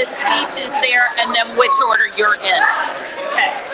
this speech is there, and then which order you're in. Okay.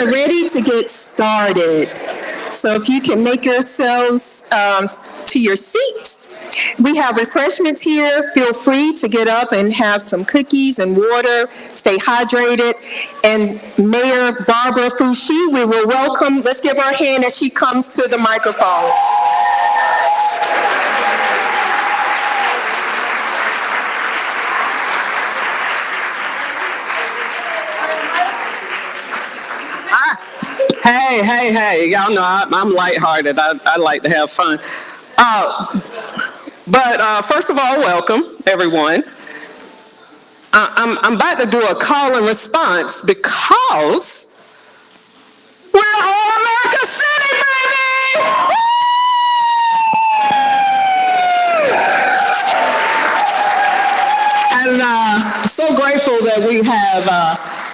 are ready to get started. So if you can make yourselves to your seats. We have refreshments here. Feel free to get up and have some cookies and water. Stay hydrated. And Mayor Barbara Foushee, we will welcome. Let's give her a hand as she comes to the microphone. Hey, y'all know I'm lighthearted. I like to have fun. But first of all, welcome, everyone. I'm about to do a call and response because we're all America City, baby! And I'm so grateful that we have,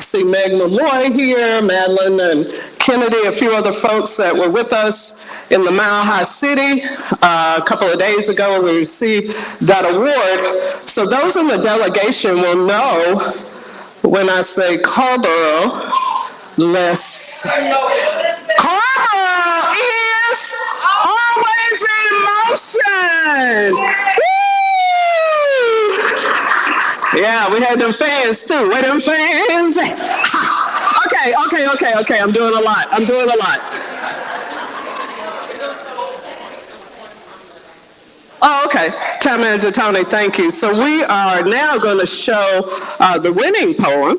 see Meg Malloy here, Madeline and Kennedy, a few other folks that were with us in the Mile High City a couple of days ago when we received that award. So those in the delegation will know when I say Carrboro, Carrboro is always in motion! Woo! Yeah, we had them fans too. Where them fans? Okay. I'm doing a lot. Oh, okay. Town Manager Tony, thank you. So we are now going to show the winning poem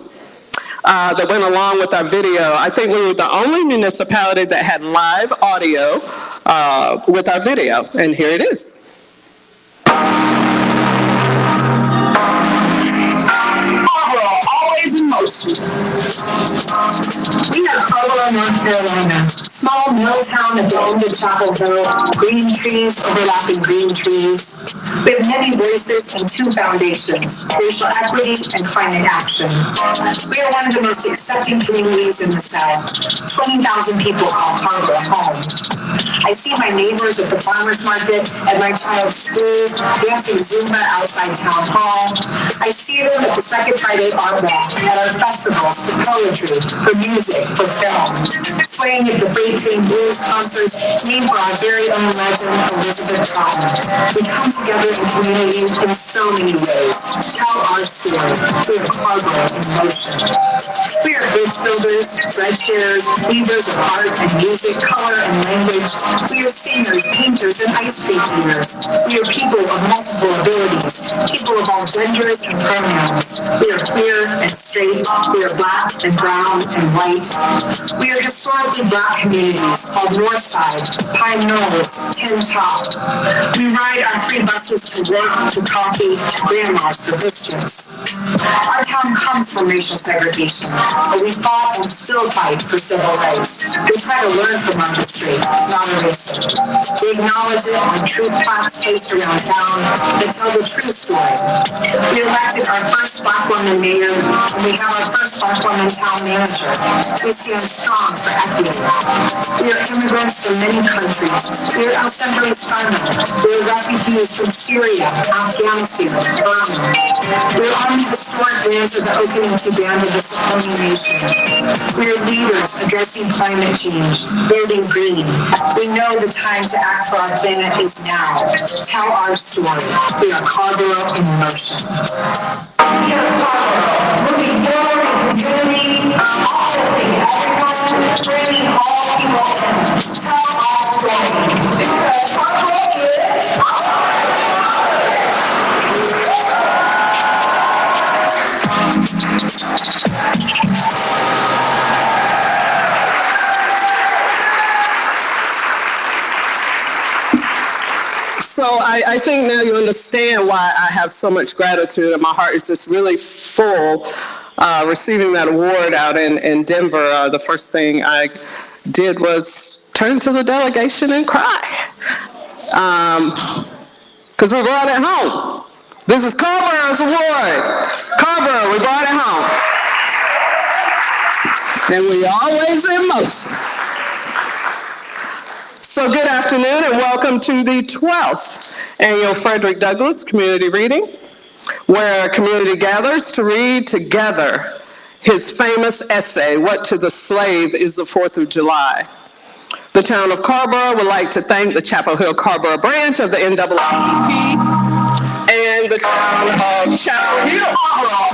that went along with our video. I think we were the only municipality that had live audio with our video, and here it is. Always in motion. We are Carrboro, North Carolina. Small mill town at the end of Chapel Hill. Green trees overlapping green trees. We have many voices and two foundations, racial equity and climate action. We are one of the most accepting communities in the South. 20,000 people call Carrboro home. I see my neighbors at the farmer's market, at my child's school, dancing Zumba outside town hall. I see them at the Second Friday Art Walk, at our festivals for poetry, for music, for film. Swaying at the Freight Train Blues concerts named for our very own legend, Elizabeth Trotter. We come together in community in so many ways. Tell our story. We are Carrboro in motion. We are bridge builders, bread sharers, weavers of art and music, color and language. We are singers, painters, and ice cream eaters. We are people of multiple abilities, people of all genders and pronouns. We are queer and straight. We are black and brown and white. We are historically black communities called Northside, Pine Knolls, Tin Top. We ride our free buses to work, to coffee, to grandma's for biscuits. Our town comes from racial segregation, but we fought and still fight for civil rights. We try to learn from our history, not erase it. We acknowledge it when truth plaques placed around town that tell the true story. We elected our first black woman mayor, and we have our first black woman town manager. We stand strong for equity. We are immigrants from many countries. We are El Centro Hispano. We are refugees from Syria, Afghanistan, Burma. We are on the historic lands of the Okanagan Band of the Saponi Nation. We are leaders addressing climate change, building green. We know the time to act for our planet is now. Tell our story. We are Carrboro in motion. We are Carrboro, moving forward in community, uplifting everyone, bringing all people in. Tell our story. Because Carrboro is So I think now you understand why I have so much gratitude, and my heart is just really full receiving that award out in Denver. The first thing I did was turn to the delegation and cry. Because we brought it home. This is Carrboro's award. Carrboro, we brought it home. And we always in motion. So good afternoon and welcome to the 12th annual Frederick Douglass Community Reading, where a community gathers to read together his famous essay, What to the Slave is the 4th of July. The town of Carrboro would like to thank the Chapel Hill Carrboro branch of the NAACP and the town of Chapel Hill.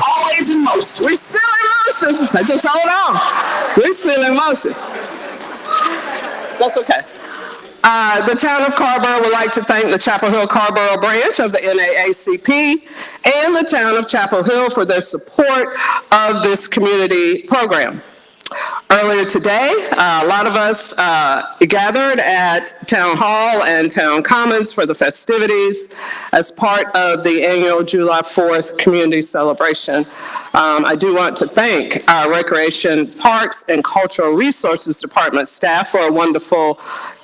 Always in motion. We're still in motion. Just hold on. We're still in motion. That's okay. The town of Carrboro would like to thank the Chapel Hill Carrboro branch of the NAACP and the town of Chapel Hill for their support of this community program. Earlier today, a lot of us gathered at Town Hall and Town Commons for the festivities as part of the annual July 4th community celebration. I do want to thank our Recreation, Parks, and Cultural Resources Department staff for a wonderful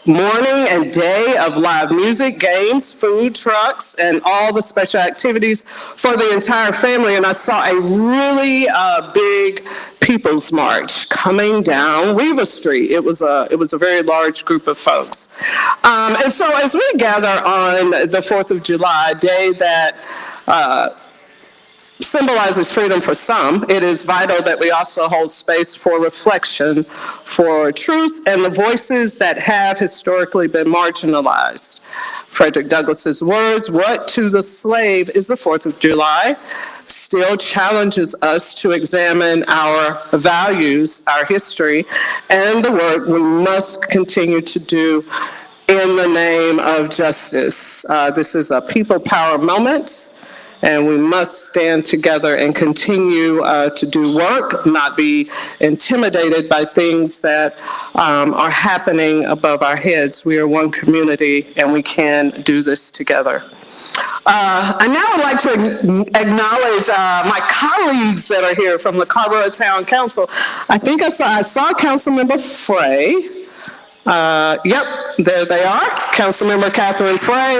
morning and day of live music, games, food trucks, and all the special activities for the entire family. And I saw a really big People's March coming down Weaver Street. It was a very large group of folks. And so as we gather on the 4th of July, a day that symbolizes freedom for some, it is vital that we also hold space for reflection, for truth, and the voices that have historically been marginalized. Frederick Douglass's words, "What to the slave is the 4th of July," still challenges us to examine our values, our history, and the work we must continue to do in the name of justice. This is a people power moment, and we must stand together and continue to do work, not be intimidated by things that are happening above our heads. We are one community, and we can do this together. I now would like to acknowledge my colleagues that are here from the Carrboro Town Council. I think I saw Councilmember Frey. Yep, there they are, Councilmember Catherine Frey.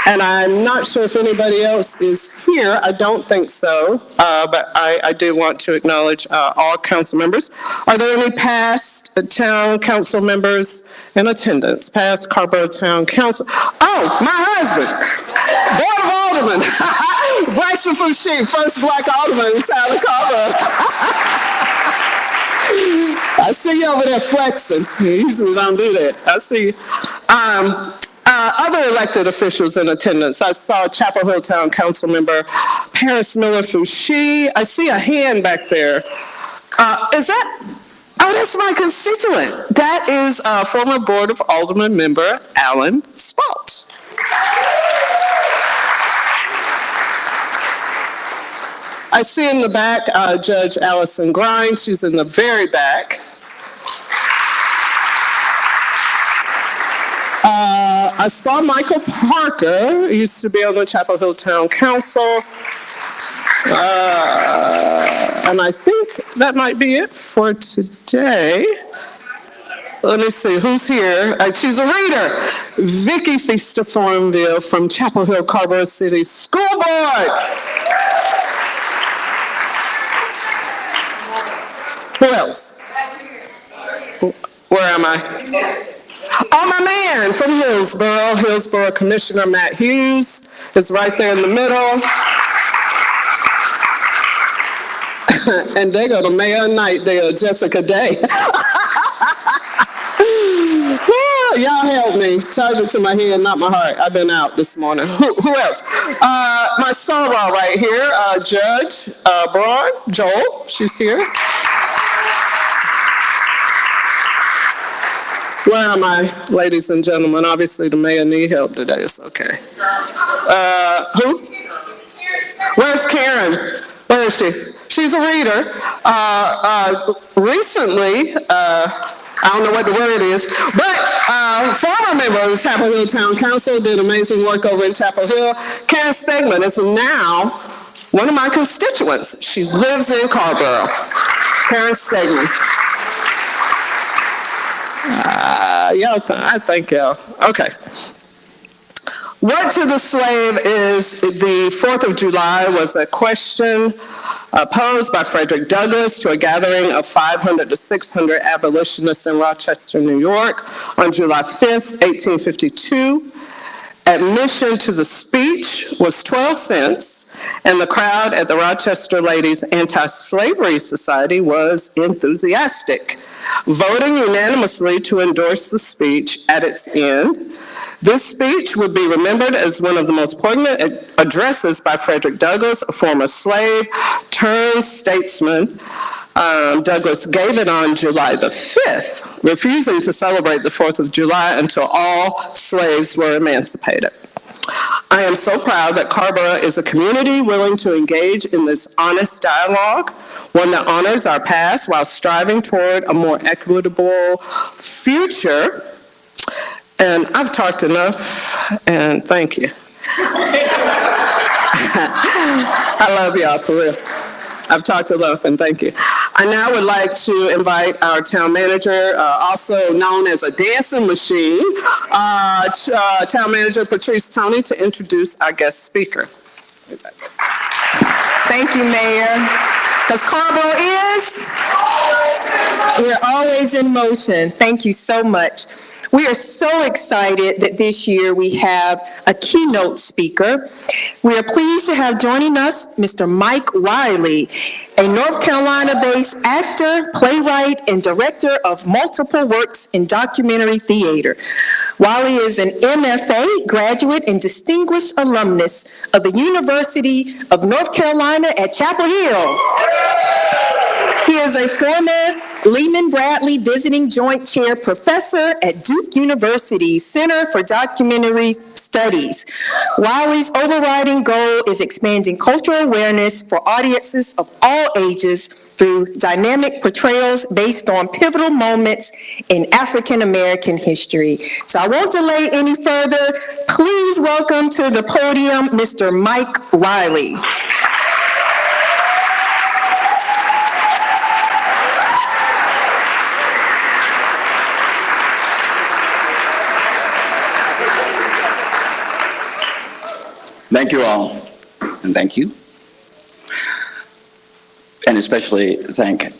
And I'm not sure if anybody else is here. I don't think so, but I do want to acknowledge all council members. Are there any past town council members in attendance? Past Carrboro Town Council. Oh, my husband, Board of Aldermen, Barbara Foushee, first Black Alderman in the town of Carrboro. I see you over there flexing. You usually don't do that. I see you. Other elected officials in attendance. I saw Chapel Hill Town Council member Paris Miller Foushee. I see a hand back there. Is that? Oh, that's my constituent. That is former Board of Alderman member Alan Spalt. I see in the back Judge Allison Grind. She's in the very back. I saw Michael Parker, who used to be on the Chapel Hill Town Council. And I think that might be it for today. Let me see, who's here? She's a reader. Vicki Feaster Thornville from Chapel Hill Carrboro City School Board. Who else? Where am I? Oh, my man from Hillsborough Commissioner Matt Hughes is right there in the middle. And they go to Mayor Knight there, Jessica Day. Y'all help me. Charge it to my head, not my heart. I've been out this morning. Who else? My soror right here, Judge Braun, Joel, she's here. Where am I, ladies and gentlemen? Obviously, the mayor need help today. It's okay. Who? Where's Karen? Where is she? She's a reader. Recently, I don't know what the word is, but former member of the Chapel Hill Town Council, did amazing work over in Chapel Hill. Karen Stegman is now one of my constituents. She lives in Carrboro. Karen Stegman. I thank y'all. Okay. What to the slave is the 4th of July was a question posed by Frederick Douglass to a gathering of 500 to 600 abolitionists in Rochester, New York on July 5th, 1852. Admission to the speech was 12 cents, and the crowd at the Rochester Ladies Anti-Slavery Society was enthusiastic, voting unanimously to endorse the speech at its end. This speech would be remembered as one of the most poignant addresses by Frederick Douglass, a former slave turned statesman. Douglass gave it on July the 5th, refusing to celebrate the 4th of July until all slaves were emancipated. I am so proud that Carrboro is a community willing to engage in this honest dialogue, one that honors our past while striving toward a more equitable future. And I've talked enough, and thank you. I love y'all, for real. I've talked enough, and thank you. I now would like to invite our town manager, also known as a dancing machine, town manager Patrice Toney, to introduce our guest speaker. Thank you, Mayor. Because Carrboro is? We're always in motion. Thank you so much. We are so excited that this year we have a keynote speaker. We are pleased to have joining us Mr. Mike Wiley, a North Carolina-based actor, playwright, and director of multiple works in documentary theater. Wiley is an MFA graduate and distinguished alumnus of the University of North Carolina at Chapel Hill. He is a former Lehman Bradley Visiting Joint Chair Professor at Duke University's Center for Documentary Studies. Wiley's overriding goal is expanding cultural awareness for audiences of all ages through dynamic portrayals based on pivotal moments in African American history. So I won't delay any further. Please welcome to the podium Mr. Mike Wiley. Thank you all, and thank you. And especially thank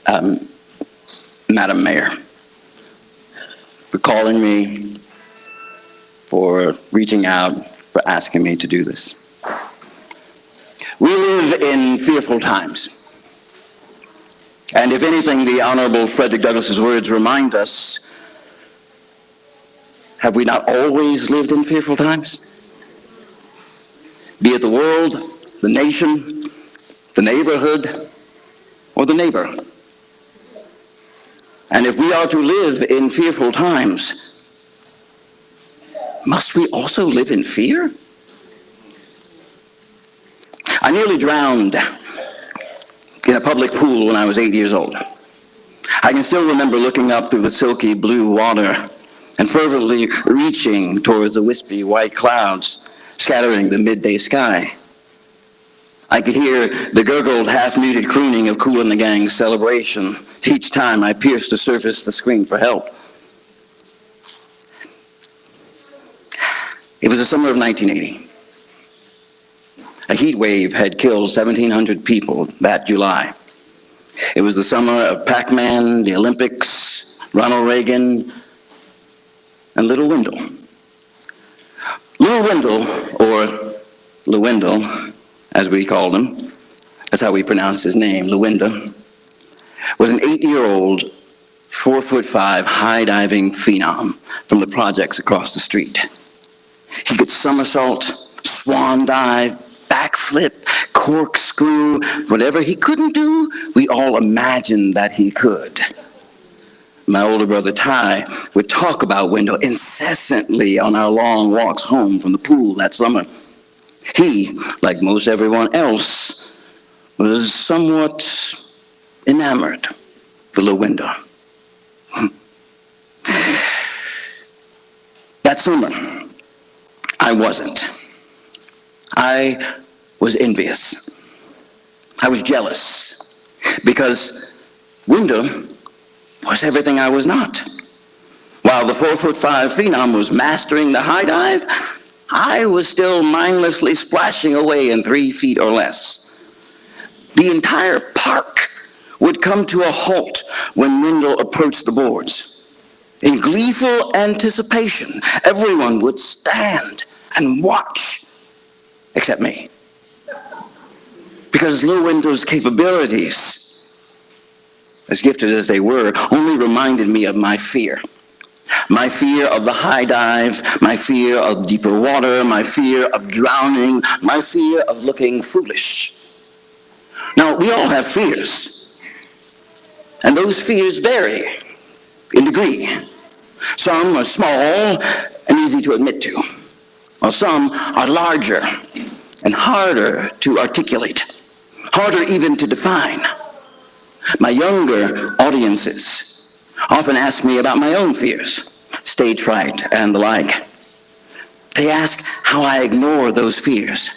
Madam Mayor for calling me, for reaching out, for asking me to do this. We live in fearful times. And if anything, the Honorable Frederick Douglass's words remind us, have we not always lived in fearful times? Be it the world, the nation, the neighborhood, or the neighbor. And if we are to live in fearful times, must we also live in fear? I nearly drowned in a public pool when I was 8 years old. I can still remember looking up through the silky blue water and fervently reaching towards the wispy white clouds scattering the midday sky. I could hear the gurgled, half-muted crooning of Kool and the Gang's Celebration each time I pierced the surface to scream for help. It was the summer of 1980. A heat wave had killed 1,700 people that July. It was the summer of Pac-Man, the Olympics, Ronald Reagan, and Little Wendell. Little Wendell, or Lewendell, as we called him, that's how we pronounced his name, Lewenda, was an 8-year-old, 4'5" high-diving phenom from the projects across the street. He could somersault, swan dive, backflip, corkscrew, whatever he couldn't do, we all imagined that he could. My older brother Ty would talk about Wendell incessantly on our long walks home from the pool that summer. He, like most everyone else, was somewhat enamored with Lewenda. That summer, I wasn't. I was envious. I was jealous because Wendell was everything I was not. While the 4'5" phenom was mastering the high dive, I was still mindlessly splashing away in 3 feet or less. The entire park would come to a halt when Wendell approached the boards. In gleeful anticipation, everyone would stand and watch, except me. because Low Window's capabilities, as gifted as they were, only reminded me of my fear. My fear of the high dive, my fear of deeper water, my fear of drowning, my fear of looking foolish. Now, we all have fears, and those fears vary in degree. Some are small and easy to admit to, while some are larger and harder to articulate, harder even to define. My younger audiences often ask me about my own fears, stage fright and the like. They ask how I ignore those fears.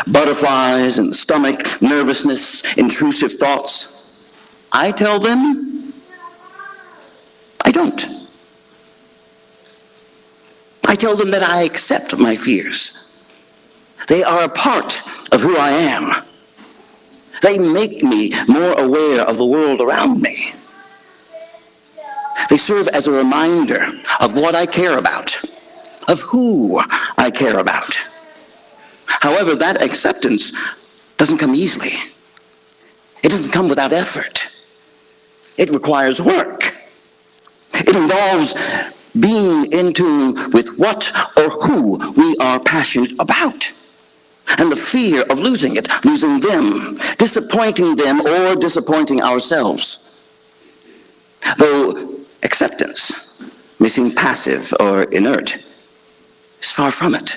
Butterflies in the stomach, nervousness, intrusive thoughts. I tell them, I don't. I tell them that I accept my fears. They are a part of who I am. They make me more aware of the world around me. They serve as a reminder of what I care about, of who I care about. However, that acceptance doesn't come easily. It doesn't come without effort. It requires work. It involves being in tune with what or who we are passionate about. And the fear of losing it, losing them, disappointing them, or disappointing ourselves. Though acceptance may seem passive or inert, is far from it.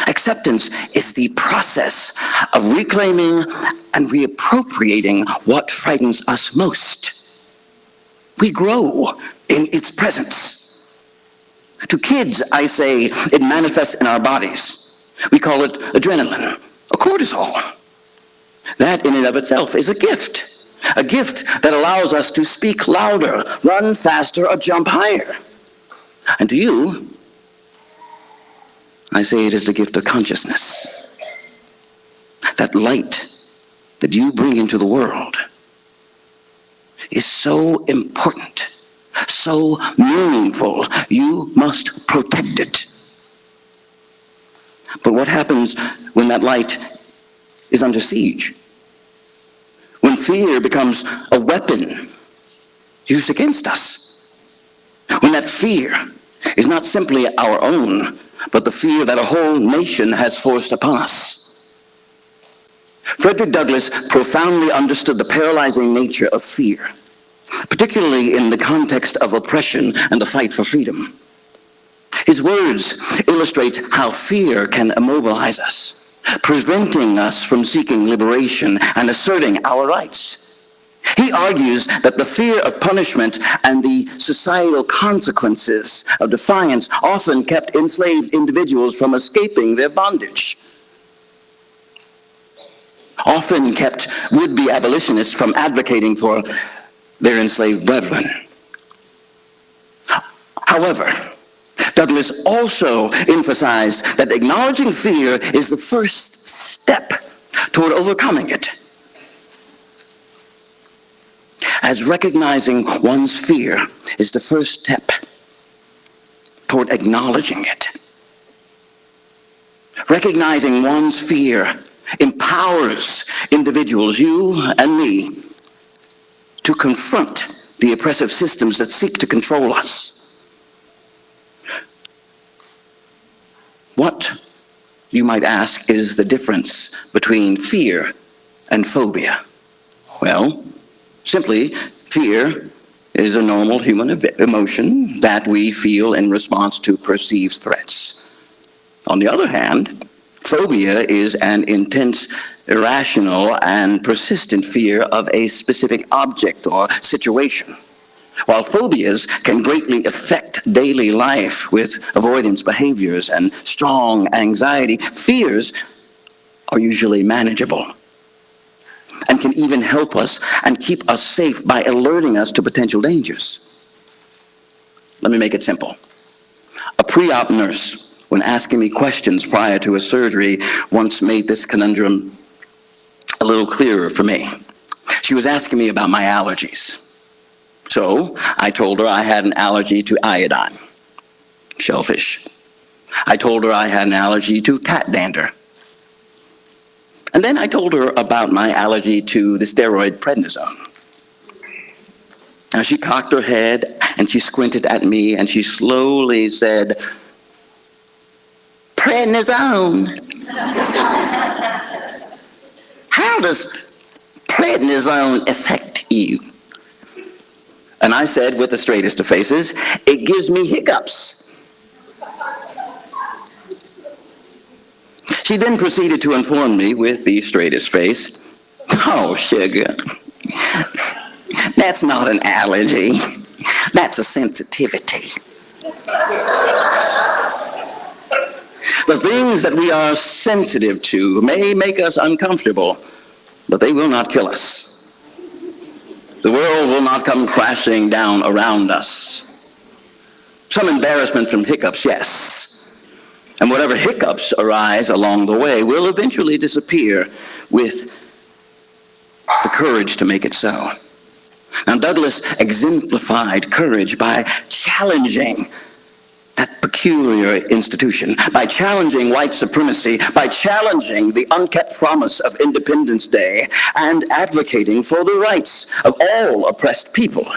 Acceptance is the process of reclaiming and reappropriating what frightens us most. We grow in its presence. To kids, I say, it manifests in our bodies. We call it adrenaline or cortisol. That in and of itself is a gift that allows us to speak louder, run faster, or jump higher. And to you, I say it is the gift of consciousness. That light that you bring into the world is so important, so meaningful, you must protect it. But what happens when that light is under siege? When fear becomes a weapon used against us? When that fear is not simply our own, but the fear that a whole nation has forced upon us? Frederick Douglass profoundly understood the paralyzing nature of fear, particularly in the context of oppression and the fight for freedom. His words illustrate how fear can immobilize us, preventing us from seeking liberation and asserting our rights. He argues that the fear of punishment and the societal consequences of defiance often kept enslaved individuals from escaping their bondage, often kept would-be abolitionists from advocating for their enslaved brethren. However, Douglass also emphasized that acknowledging fear is the first step toward overcoming it. As recognizing one's fear is the first step toward acknowledging it. Recognizing one's fear empowers individuals, you and me, to confront the oppressive systems that seek to control us. What, you might ask, is the difference between fear and phobia? Well, simply, fear is a normal human emotion that we feel in response to perceived threats. On the other hand, phobia is an intense, irrational, and persistent fear of a specific object or situation. While phobias can greatly affect daily life with avoidance behaviors and strong anxiety, fears are usually manageable and can even help us and keep us safe by alerting us to potential dangers. Let me make it simple. A pre-op nurse, when asking me questions prior to a surgery, once made this conundrum a little clearer for me. She was asking me about my allergies. So I told her I had an allergy to iodine, shellfish. I told her I had an allergy to cat dander. And then I told her about my allergy to the steroid prednisone. Now she cocked her head and she squinted at me and she slowly said, "Prednisone? How does prednisone affect you?" And I said with the straightest of faces, "It gives me hiccups." She then proceeded to inform me with the straightest face, "Oh, sugar, that's not an allergy. That's a sensitivity. The things that we are sensitive to may make us uncomfortable, but they will not kill us. The world will not come crashing down around us. Some embarrassment from hiccups, yes. And whatever hiccups arise along the way will eventually disappear with the courage to make it so." Now, Douglass exemplified courage by challenging that peculiar institution, by challenging white supremacy, by challenging the unkept promise of Independence Day, and advocating for the rights of all oppressed people.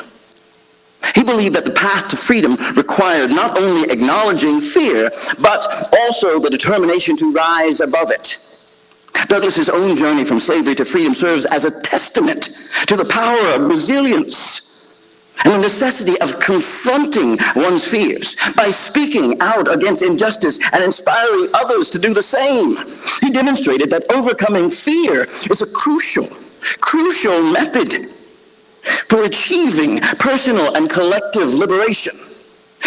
He believed that the path to freedom required not only acknowledging fear, but also the determination to rise above it. Douglass's own journey from slavery to freedom serves as a testament to the power of resilience and the necessity of confronting one's fears by speaking out against injustice and inspiring others to do the same. He demonstrated that overcoming fear is a crucial method for achieving personal and collective liberation.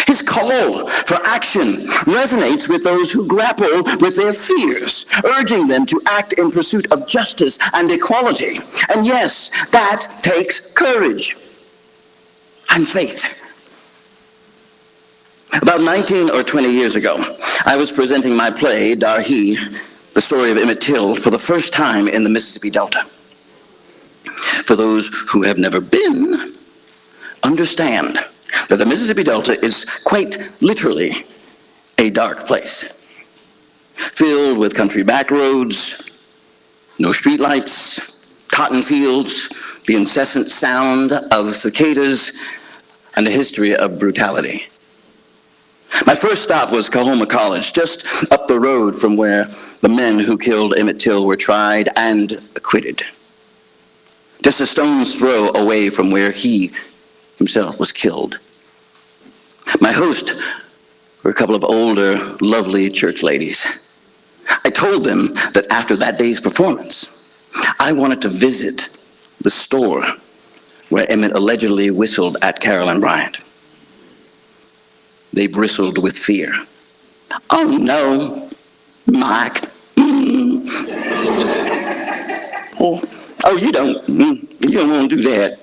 His call for action resonates with those who grapple with their fears, urging them to act in pursuit of justice and equality. And yes, that takes courage and faith. About 19 or 20 years ago, I was presenting my play, Darhi, the story of Emmett Till, for the first time in the Mississippi Delta. For those who have never been, understand that the Mississippi Delta is quite literally a dark place, filled with country back roads, no streetlights, cotton fields, the incessant sound of cicadas, and a history of brutality. My first stop was Coahoma College, just up the road from where the men who killed Emmett Till were tried and acquitted. Just a stone's throw away from where he himself was killed. My host were a couple of older, lovely church ladies. I told them that after that day's performance, I wanted to visit the store where Emmett allegedly whistled at Carolyn Bryant. They bristled with fear. "Oh no, Mike. Oh, you don't want to do that.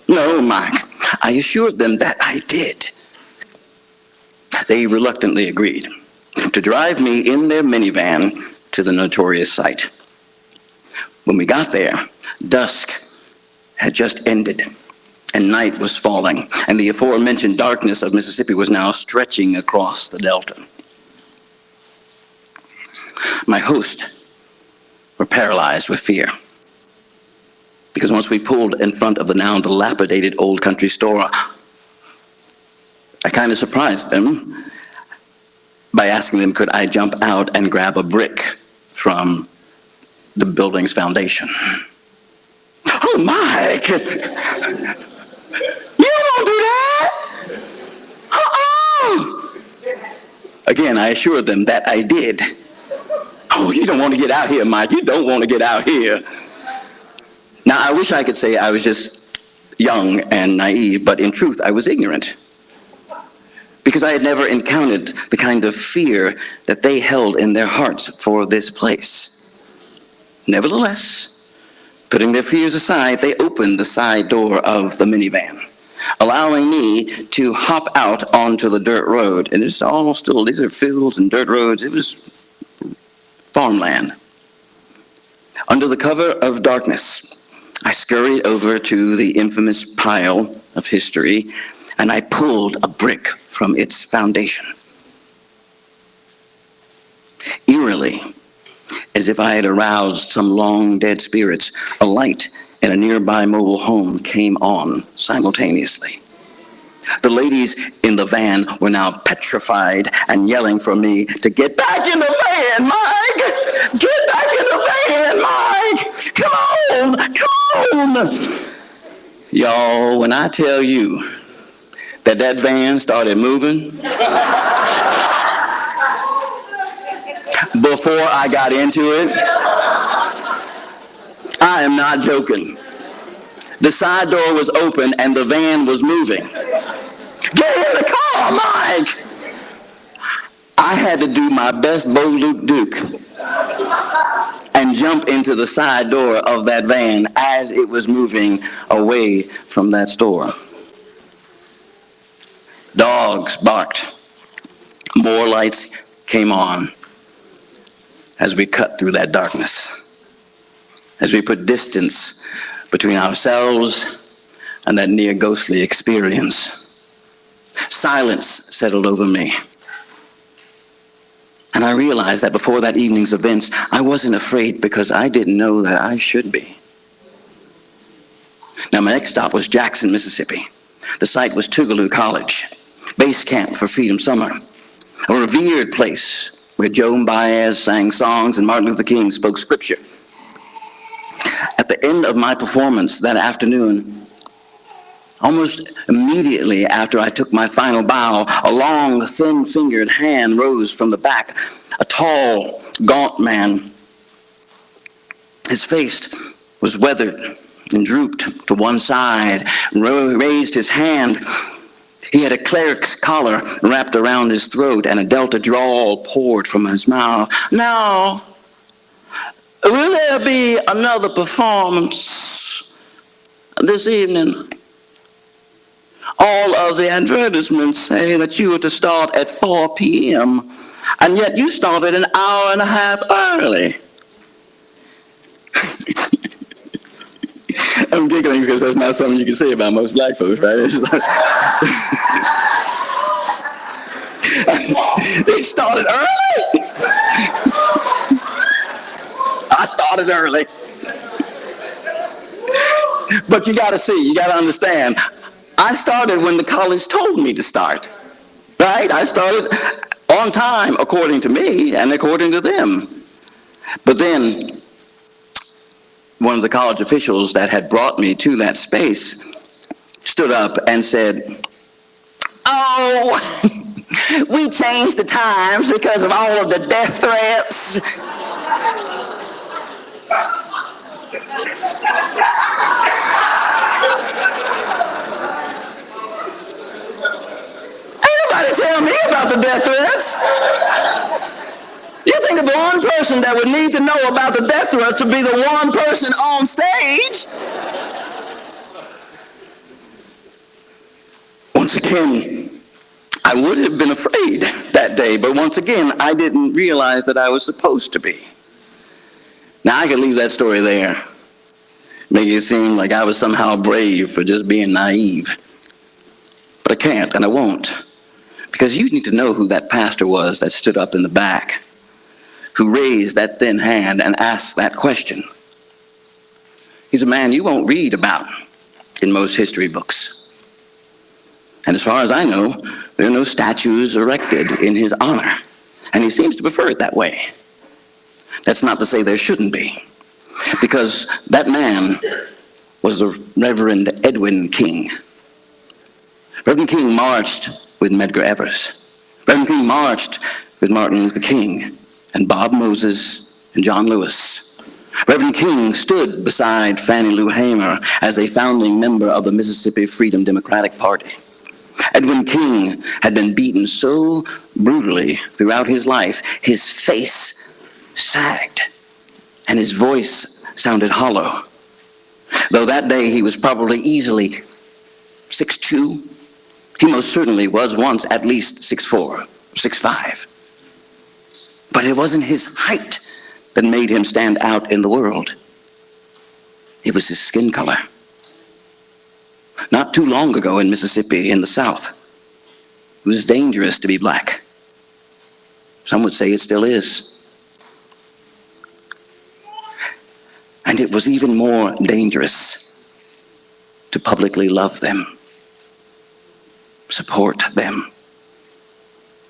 No, Mike." I assured them that I did. They reluctantly agreed to drive me in their minivan to the notorious site. When we got there, dusk had just ended, and night was falling, and the aforementioned darkness of Mississippi was now stretching across the Delta. My host were paralyzed with fear, because once we pulled in front of the now dilapidated old country store, I kind of surprised them by asking them, could I jump out and grab a brick from the building's foundation. "Oh, Mike, you won't do that. Again, I assured them that I did. "Oh, you don't want to get out here, Mike. You don't want to get out here." Now, I wish I could say I was just young and naive, but in truth, I was ignorant, because I had never encountered the kind of fear that they held in their hearts for this place. Nevertheless, putting their fears aside, they opened the side door of the minivan, allowing me to hop out onto the dirt road. And it's all still, these are fields and dirt roads. It was farmland. Under the cover of darkness, I scurried over to the infamous pile of history, and I pulled a brick from its foundation. Eerily, as if I had aroused some long-dead spirits, a light in a nearby mobile home came on simultaneously. The ladies in the van were now petrified and yelling for me to get back in the van, Mike! Get back in the van, Mike! Come on! Come on! Y'all, when I tell you that van started moving, before I got into it, I am not joking. The side door was open and the van was moving. Get in the car, Mike! I had to do my best Bo Luke Duke and jump into the side door of that van as it was moving away from that store. Dogs barked. More lights came on as we cut through that darkness, as we put distance between ourselves and that near ghostly experience. Silence settled over me. And I realized that before that evening's events, I wasn't afraid because I didn't know that I should be. Now, my next stop was Jackson, Mississippi. The site was Tougaloo College, base camp for Freedom Summer, a revered place where Joan Baez sang songs and Martin Luther King spoke scripture. At the end of my performance that afternoon, almost immediately after I took my final bow, a long, thin-fingered hand rose from the back. A tall, gaunt man. His face was weathered and drooped to one side, raised his hand. He had a cleric's collar wrapped around his throat, and a Delta drawl poured from his mouth. Now, will there be another performance this evening? All of the advertisements say that you are to start at 4 p.m., and yet you started an hour and a half early. I'm giggling because that's not something you can say about most black folks, right? It's like they started early. I started early. But you got to understand, I started when the college told me to start, right? I started on time, according to me and according to them. But then one of the college officials that had brought me to that space stood up and said, "Oh, we changed the times because of all of the death threats." Ain't nobody tell me about the death threats. You think of the one person that would need to know about the death threats to be the one person on stage. Once again, I would have been afraid that day, but once again, I didn't realize that I was supposed to be. Now, I could leave that story there, make it seem like I was somehow brave for just being naive. But I can't, and I won't, because you need to know who that pastor was that stood up in the back, who raised that thin hand and asked that question. He's a man you won't read about in most history books. And as far as I know, there are no statues erected in his honor, and he seems to prefer it that way. That's not to say there shouldn't be, because that man was the Reverend Edwin King. Reverend King marched with Medgar Evers. Reverend King marched with Martin Luther King and Bob Moses and John Lewis. Reverend King stood beside Fannie Lou Hamer as a founding member of the Mississippi Freedom Democratic Party. Edwin King had been beaten so brutally throughout his life, his face sagged and his voice sounded hollow. Though that day he was probably easily 6'2", he most certainly was once at least 6'4", 6'5". But it wasn't his height that made him stand out in the world. It was his skin color. Not too long ago in Mississippi, in the South, it was dangerous to be black. Some would say it still is. And it was even more dangerous to publicly love them, support them,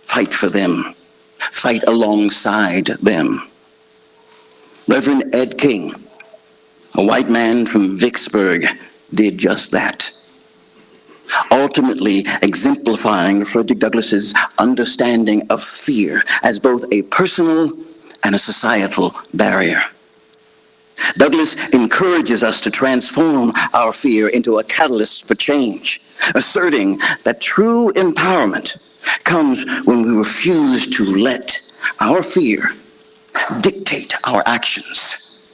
fight for them, fight alongside them. Reverend Ed King, a white man from Vicksburg, did just that, ultimately exemplifying Frederick Douglass's understanding of fear as both a personal and a societal barrier. Douglass encourages us to transform our fear into a catalyst for change, asserting that true empowerment comes when we refuse to let our fear dictate our actions.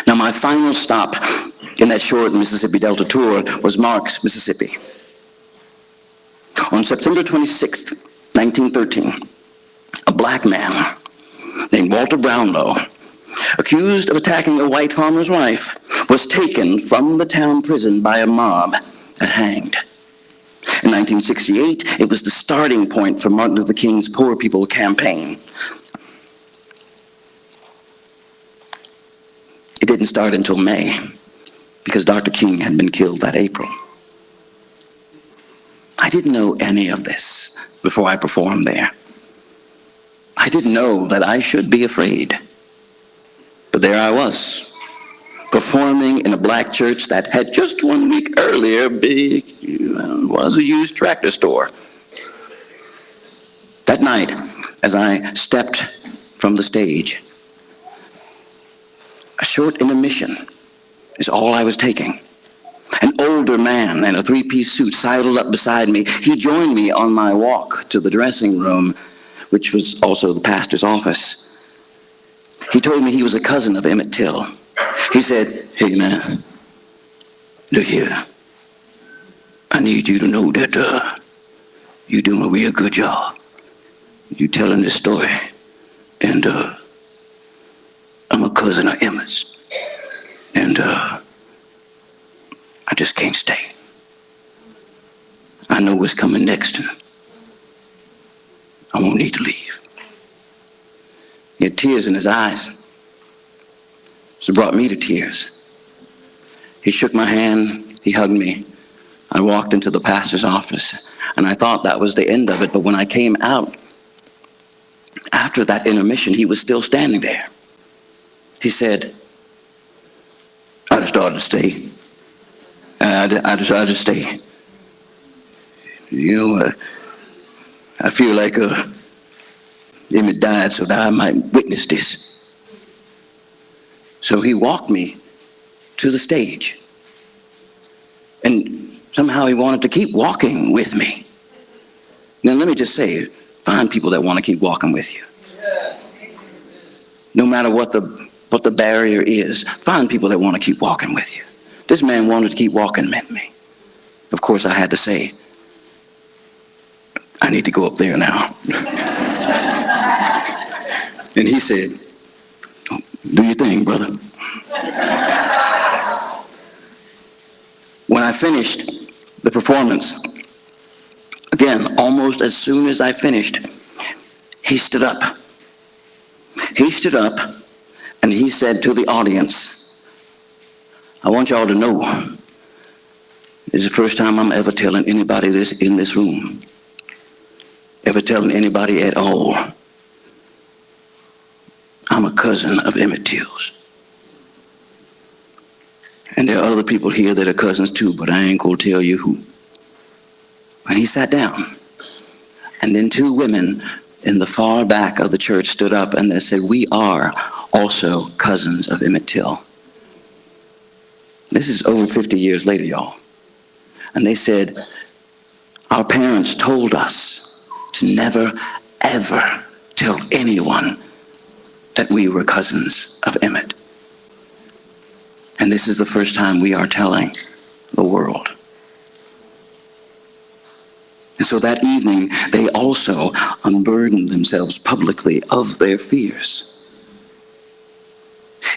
Now, my final stop in that short Mississippi Delta tour was Marks, Mississippi. On September 26, 1913, a black man named Walter Brownlow, accused of attacking a white farmer's wife, was taken from the town prison by a mob and hanged. In 1968, it was the starting point for Martin Luther King's Poor People campaign. It didn't start until May, because Dr. King had been killed that April. I didn't know any of this before I performed there. I didn't know that I should be afraid. But there I was, performing in a black church that had just 1 week earlier was a used tractor store. That night, as I stepped from the stage, a short intermission is all I was taking. An older man in a three-piece suit sidled up beside me. He joined me on my walk to the dressing room, which was also the pastor's office. He told me he was a cousin of Emmett Till. He said, "Hey man, look here. I need you to know that you're doing a real good job. You telling this story. And I'm a cousin of Emmett's. And I just can't stay. I know what's coming next, and I won't need to leave." He had tears in his eyes. So it brought me to tears. He shook my hand, he hugged me. I walked into the pastor's office, and I thought that was the end of it, but when I came out, after that intermission, he was still standing there. He said, "I just ought to stay. I just ought to stay. You know, I feel like Emmett died so that I might witness this." So he walked me to the stage. And somehow he wanted to keep walking with me. Now let me just say, find people that want to keep walking with you. No matter what the barrier is, find people that want to keep walking with you. This man wanted to keep walking with me. Of course, I had to say, "I need to go up there now." And he said, "Do your thing, brother." When I finished the performance, again, almost as soon as I finished, he stood up. He stood up and he said to the audience, "I want y'all to know, this is the first time I'm ever telling anybody this in this room, ever telling anybody at all. I'm a cousin of Emmett Till's. And there are other people here that are cousins too, but I ain't gonna tell you who." And he sat down. And then two women in the far back of the church stood up and they said, "We are also cousins of Emmett Till." This is over 50 years later, y'all. And they said, "Our parents told us to never, ever tell anyone that we were cousins of Emmett. And this is the first time we are telling the world." And so that evening, they also unburdened themselves publicly of their fears.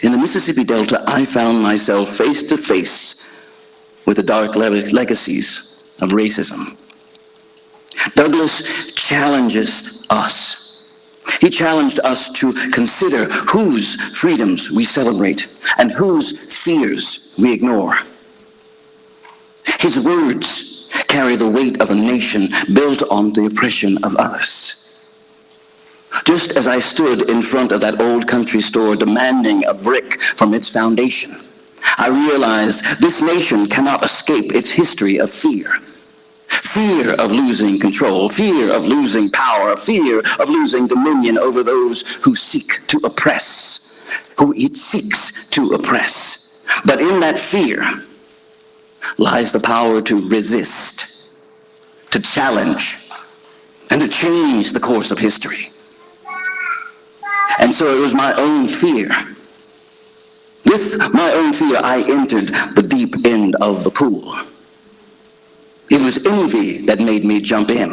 In the Mississippi Delta, I found myself face to face with the dark legacies of racism. Douglass challenges us. He challenged us to consider whose freedoms we celebrate and whose fears we ignore. His words carry the weight of a nation built on the oppression of others. Just as I stood in front of that old country store demanding a brick from its foundation, I realized this nation cannot escape its history of fear. Fear of losing control, fear of losing power, fear of losing dominion over those who seek to oppress, who it seeks to oppress. But in that fear lies the power to resist, to challenge, and to change the course of history. And so it was my own fear. With my own fear, I entered the deep end of the pool. It was envy that made me jump in.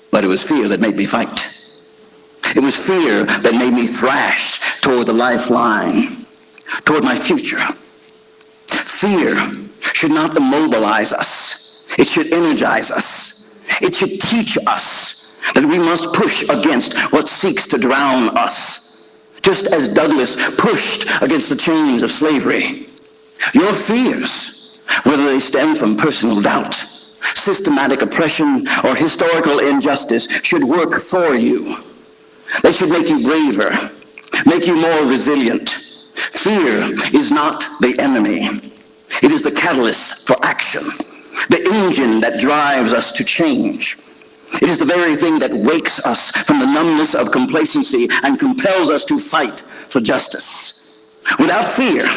But it was fear that made me fight. It was fear that made me thrash toward the lifeline, toward my future. Fear should not immobilize us. It should energize us. It should teach us that we must push against what seeks to drown us, just as Douglas pushed against the chains of slavery. Your fears, whether they stem from personal doubt, systematic oppression, or historical injustice, should work for you. They should make you braver, make you more resilient. Fear is not the enemy. It is the catalyst for action, the engine that drives us to change. It is the very thing that wakes us from the numbness of complacency and compels us to fight for justice. Without fear,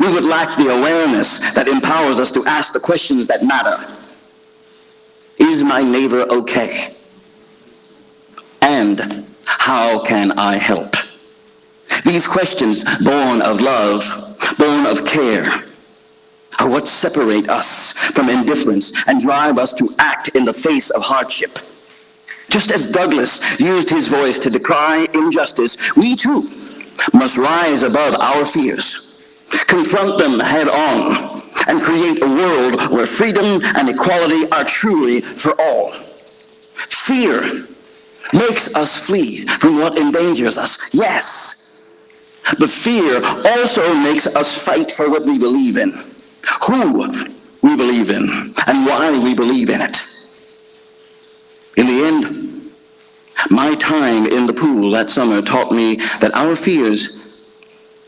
we would lack the awareness that empowers us to ask the questions that matter. Is my neighbor okay? And how can I help? These questions, born of love, born of care, are what separate us from indifference and drive us to act in the face of hardship. Just as Douglas used his voice to decry injustice, we too must rise above our fears, confront them head on, and create a world where freedom and equality are truly for all. Fear makes us flee from what endangers us, yes, but fear also makes us fight for what we believe in, who we believe in, and why we believe in it. In the end, my time in the pool that summer taught me that our fears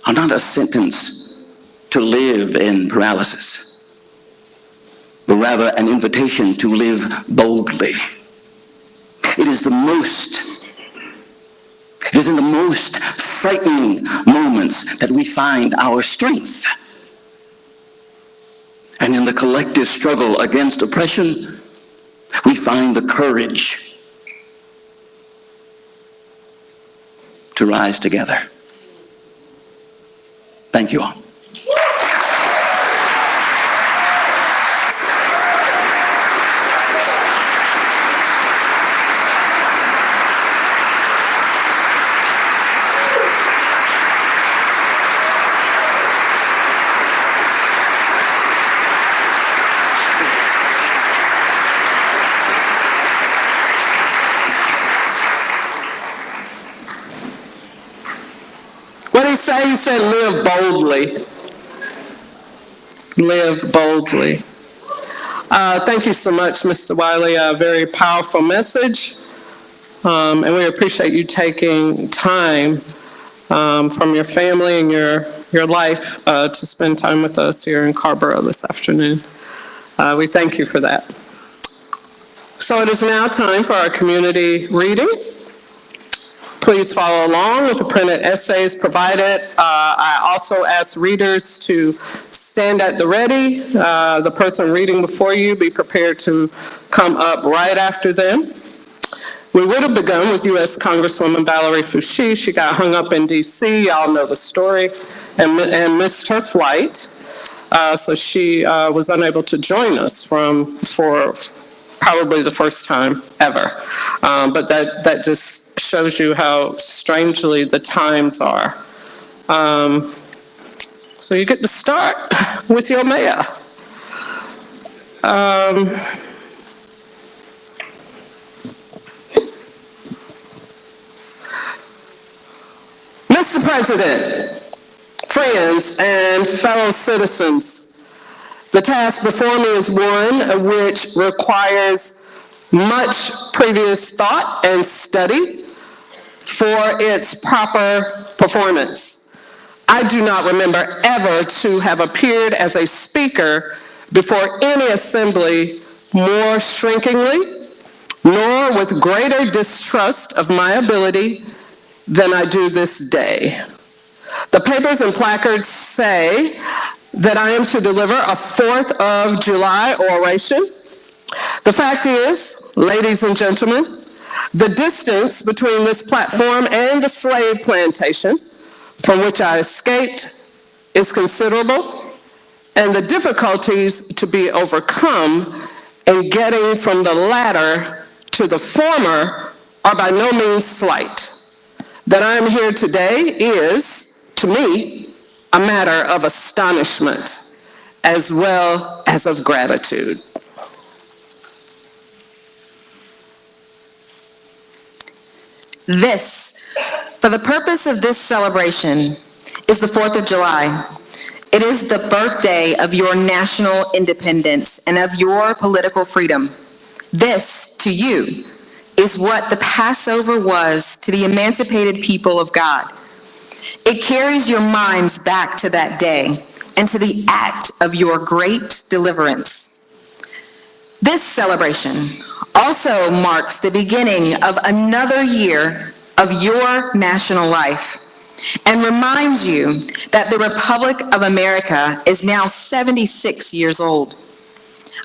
are not a sentence to live in paralysis, but rather an invitation to live boldly. It is in the most frightening moments that we find our strength. And in the collective struggle against oppression, we find the courage to rise together. Thank you all. What did he say? He said, live boldly. Live boldly. Thank you so much, Mr. Wiley. A very powerful message. And we appreciate you taking time from your family and your life to spend time with us here in Carrboro this afternoon. We thank you for that. So it is now time for our community reading. Please follow along with the printed essays provided. I also ask readers to stand at the ready. The person reading before you, be prepared to come up right after them. We would have begun with U.S. Congresswoman Barbara Foushee. She got hung up in D.C. Y'all know the story, and missed her flight. So she was unable to join us for probably the first time ever. But that just shows you how strangely the times are. So you get to start with your mayor. Mr. President, friends, and fellow citizens, the task before me is one which requires much previous thought and study for its proper performance. I do not remember ever to have appeared as a speaker before any assembly more shrinkingly, nor with greater distrust of my ability than I do this day. The papers and placards say that I am to deliver a 4th of July oration. The fact is, ladies and gentlemen, the distance between this platform and the slave plantation from which I escaped is considerable, and the difficulties to be overcome in getting from the latter to the former are by no means slight. That I am here today is, to me, a matter of astonishment as well as of gratitude. This, for the purpose of this celebration, is the 4th of July. It is the birthday of your national independence and of your political freedom. This, to you, is what the Passover was to the emancipated people of God. It carries your minds back to that day and to the act of your great deliverance. This celebration also marks the beginning of another year of your national life and reminds you that the Republic of America is now 76 years old.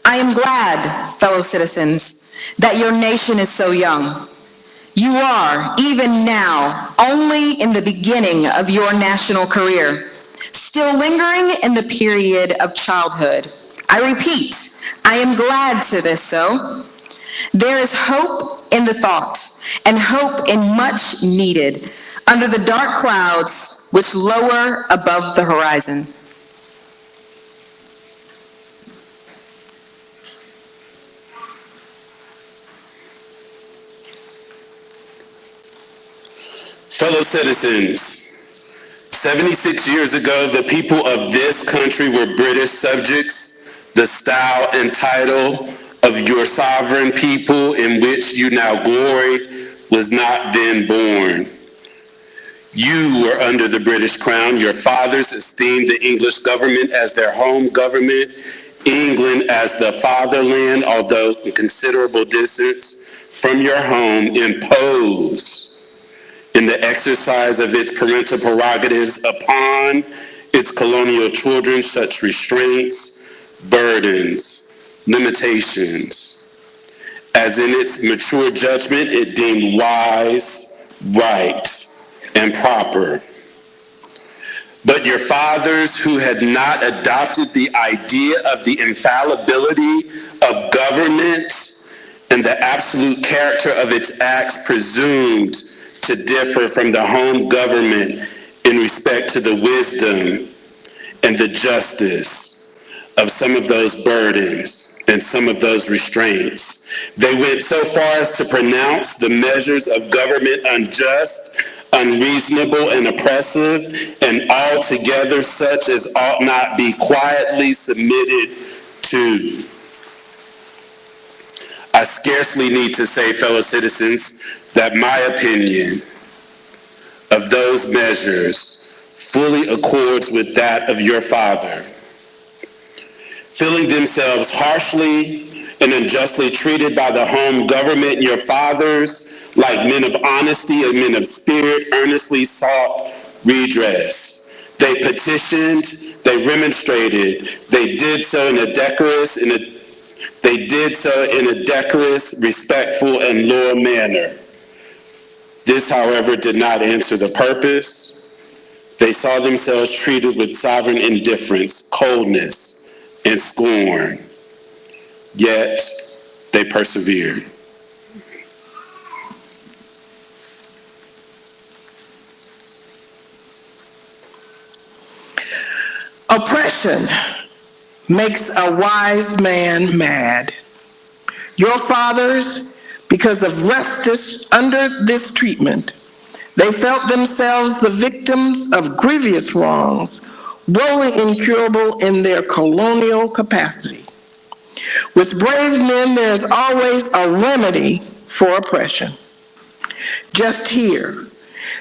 I am glad, fellow citizens, that your nation is so young. You are, even now, only in the beginning of your national career, still lingering in the period of childhood. I repeat, I am glad to this so. There is hope in the thought, and hope in much needed, under the dark clouds which lower above the horizon. Fellow citizens, 76 years ago, the people of this country were British subjects. The style and title of your sovereign people in which you now glory was not then born. You were under the British crown. Your fathers esteemed the English government as their home government, England as the fatherland, although in considerable distance from your home, imposed in the exercise of its parental prerogatives upon its colonial children such restraints, burdens, limitations, as in its mature judgment it deemed wise, right, and proper. But your fathers, who had not adopted the idea of the infallibility of government and the absolute character of its acts, presumed to differ from the home government in respect to the wisdom and the justice of some of those burdens and some of those restraints. They went so far as to pronounce the measures of government unjust, unreasonable, and oppressive, and altogether such as ought not be quietly submitted to. I scarcely need to say, fellow citizens, that my opinion of those measures fully accords with that of your father. Feeling themselves harshly and unjustly treated by the home government, your fathers, like men of honesty and men of spirit, earnestly sought redress. They petitioned, they remonstrated, they did so in a decorous, respectful, and loyal manner. This, however, did not answer the purpose. They saw themselves treated with sovereign indifference, coldness, and scorn. Yet, they persevered. Oppression makes a wise man mad. Your fathers, because of restless under this treatment, They felt themselves the victims of grievous wrongs, wholly incurable in their colonial capacity. With brave men, there is always a remedy for oppression. Just here,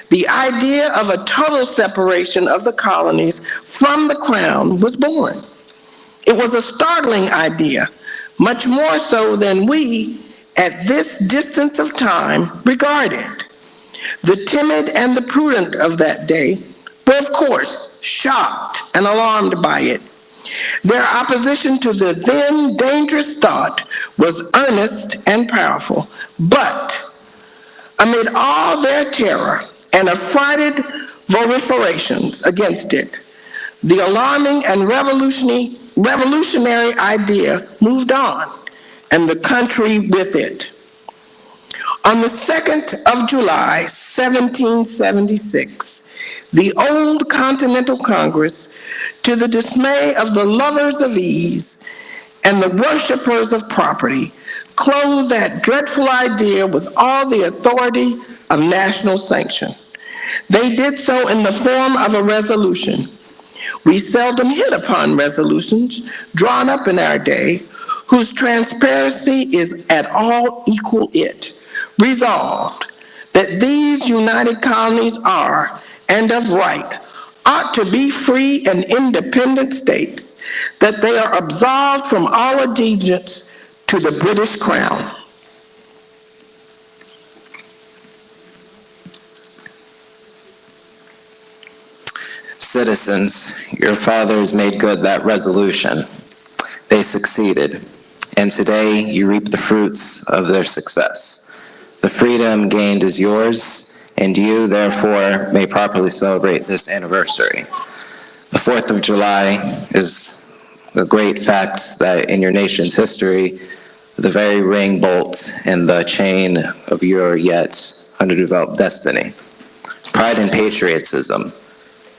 the idea of a total separation of the colonies from the crown was born. It was a startling idea, much more so than we, at this distance of time, regard it. The timid and the prudent of that day were, of course, shocked and alarmed by it. Their opposition to the then dangerous thought was earnest and powerful, but amid all their terror and affrighted vociferations against it, the alarming and revolutionary idea moved on, and the country with it. On the 2nd of July, 1776, the old Continental Congress, to the dismay of the lovers of ease and the worshipers of property, clothed that dreadful idea with all the authority of national sanction. They did so in the form of a resolution. We seldom hit upon resolutions drawn up in our day whose transparency is at all equal it. Resolved that these united colonies are, and of right, ought to be free and independent states, that they are absolved from all allegiance to the British Crown. Citizens, your fathers made good that resolution. They succeeded, and today you reap the fruits of their success. The freedom gained is yours, and you, therefore, may properly celebrate this anniversary. The 4th of July is a great fact that in your nation's history, the very ring bolt in the chain of your yet underdeveloped destiny. Pride and patriotism,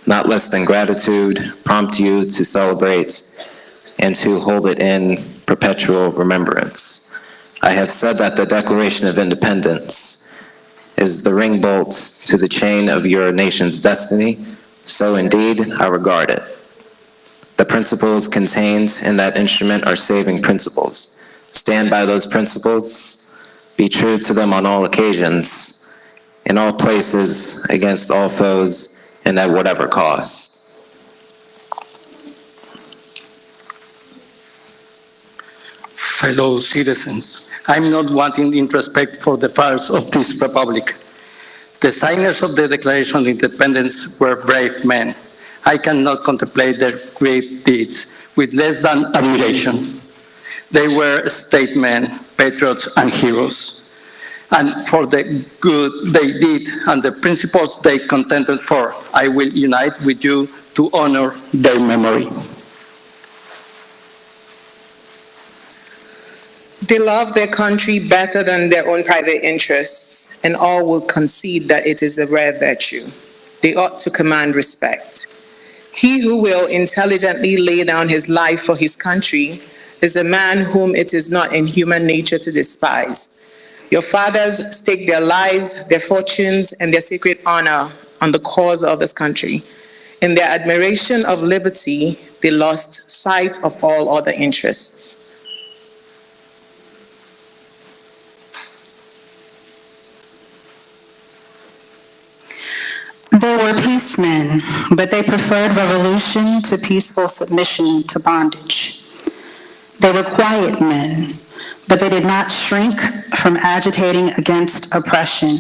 not less than gratitude, prompt you to celebrate and to hold it in perpetual remembrance. I have said that the Declaration of Independence is the ring bolt to the chain of your nation's destiny, so indeed I regard it. The principles contained in that instrument are saving principles. Stand by those principles, be true to them on all occasions, in all places, against all foes, and at whatever cost. Fellow citizens, I'm not wanting in respect for the fathers of this republic. The signers of the Declaration of Independence were brave men. I cannot contemplate their great deeds with less than admiration. They were statesmen, patriots, and heroes. And for the good they did and the principles they contended for, I will unite with you to honor their memory. They love their country better than their own private interests, and all will concede that it is a rare virtue. They ought to command respect. He who will intelligently lay down his life for his country is a man whom it is not in human nature to despise. Your fathers staked their lives, their fortunes, and their sacred honor on the cause of this country. In their admiration of liberty, they lost sight of all other interests. They were peacemen, but they preferred revolution to peaceful submission to bondage. They were quiet men, but they did not shrink from agitating against oppression.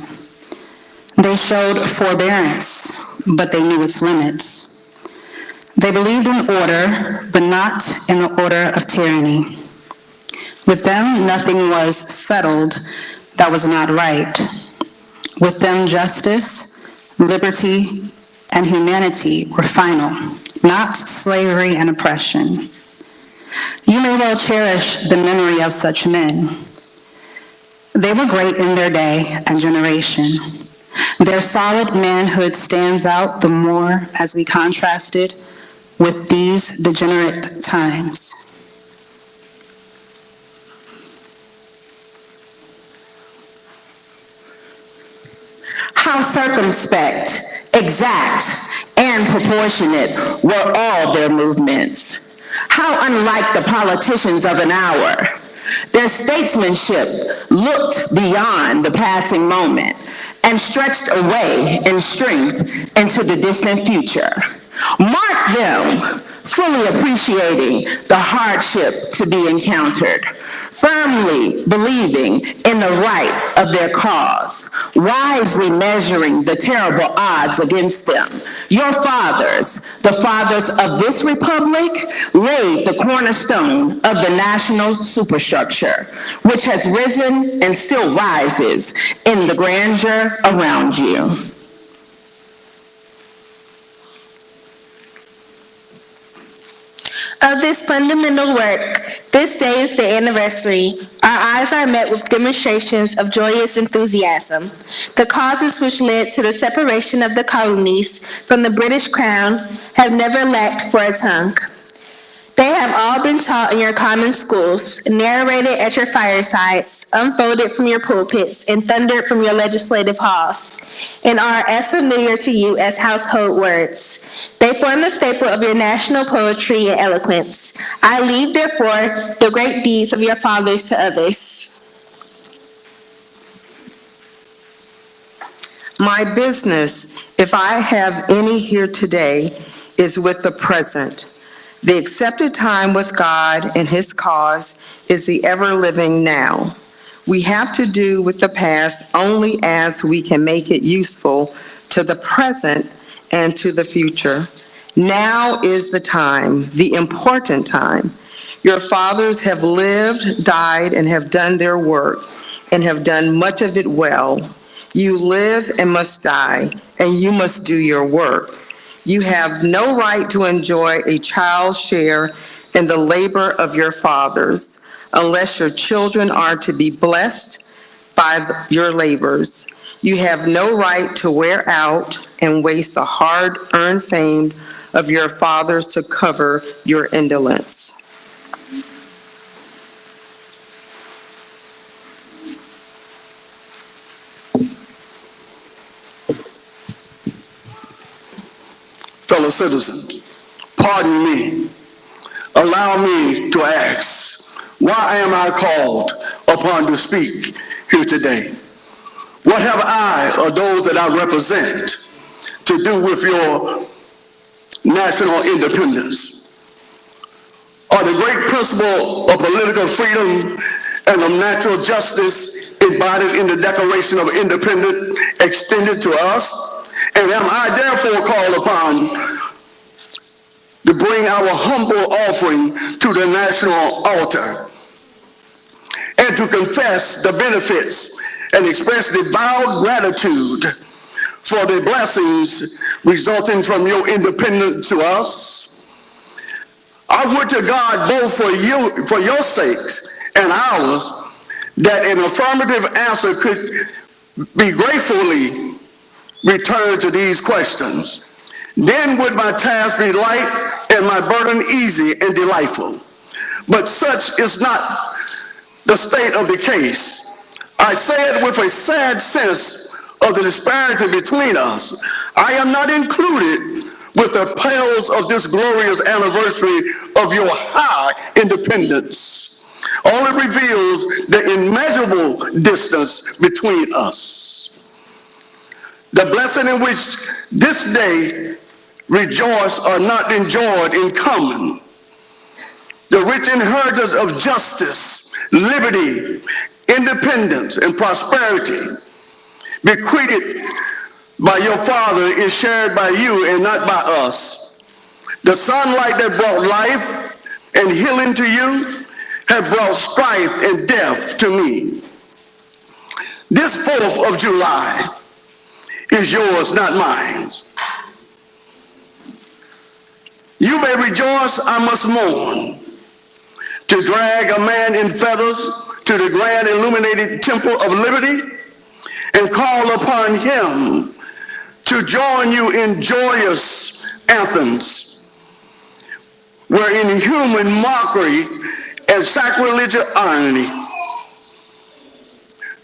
They showed forbearance, but they knew its limits. They believed in order, but not in the order of tyranny. With them, nothing was settled that was not right. With them, justice, liberty, and humanity were final, not slavery and oppression. You may well cherish the memory of such men. They were great in their day and generation. Their solid manhood stands out the more as we contrast it with these degenerate times. How How circumspect, exact, and proportionate were all their movements. How unlike the politicians of an hour. Their statesmanship looked beyond the passing moment and stretched away in strength into the distant future. Mark them, fully appreciating the hardship to be encountered, firmly believing in the right of their cause, wisely measuring the terrible odds against them. Your fathers, the fathers of this republic, laid the cornerstone of the national superstructure, which has risen and still rises in the grandeur around you. Of this fundamental work, this day is the anniversary. Our eyes are met with demonstrations of joyous enthusiasm. The causes which led to the separation of the colonies from the British Crown have never lacked for a tongue. They have all been taught in your common schools, narrated at your firesides, unfolded from your pulpits, and thundered from your legislative halls, and are as familiar to you as household words. They form the staple of your national poetry and eloquence. I leave, therefore, the great deeds of your fathers to others. My business, if I have any here today, is with the present. The accepted time with God and His cause is the ever-living now. We have to do with the past only as we can make it useful to the present and to the future. Now is the time, the important time. Your fathers have lived, died, and have done their work, and have done much of it well. You live and must die, and you must do your work. You have no right to enjoy a child's share in the labor of your fathers, unless your children are to be blessed by your labors. You have no right to wear out and waste the hard-earned fame of your fathers to cover your indolence. Fellow citizens, pardon me. Allow me to ask, why am I called upon to speak here today? What have I or those that I represent to do with your national independence? Are the great principle of political freedom and of natural justice embodied in the Declaration of Independence extended to us? And am I therefore called upon to bring our humble offering to the national altar and to confess the benefits and express devout gratitude for the blessings resulting from your independence to us? I would to God, both for your sakes and ours, that an affirmative answer could be gratefully returned to these questions. Then would my task be light and my burden easy and delightful. But such is not the state of the case. I say it with a sad sense of the disparity between us. I am not included with the pearls of this glorious anniversary of your high independence. Only reveals the immeasurable distance between us. The blessing in which this day rejoice are not enjoyed in common. The rich inheritance of justice, liberty, independence, and prosperity bequeathed by your father is shared by you and not by us. The sunlight that brought life and healing to you have brought strife and death to me. This 4th of July is yours, not mine. You may rejoice, I must mourn. To drag a man in feathers to the grand illuminated temple of liberty and call upon him to join you in joyous anthems, where in human mockery and sacrilegious irony.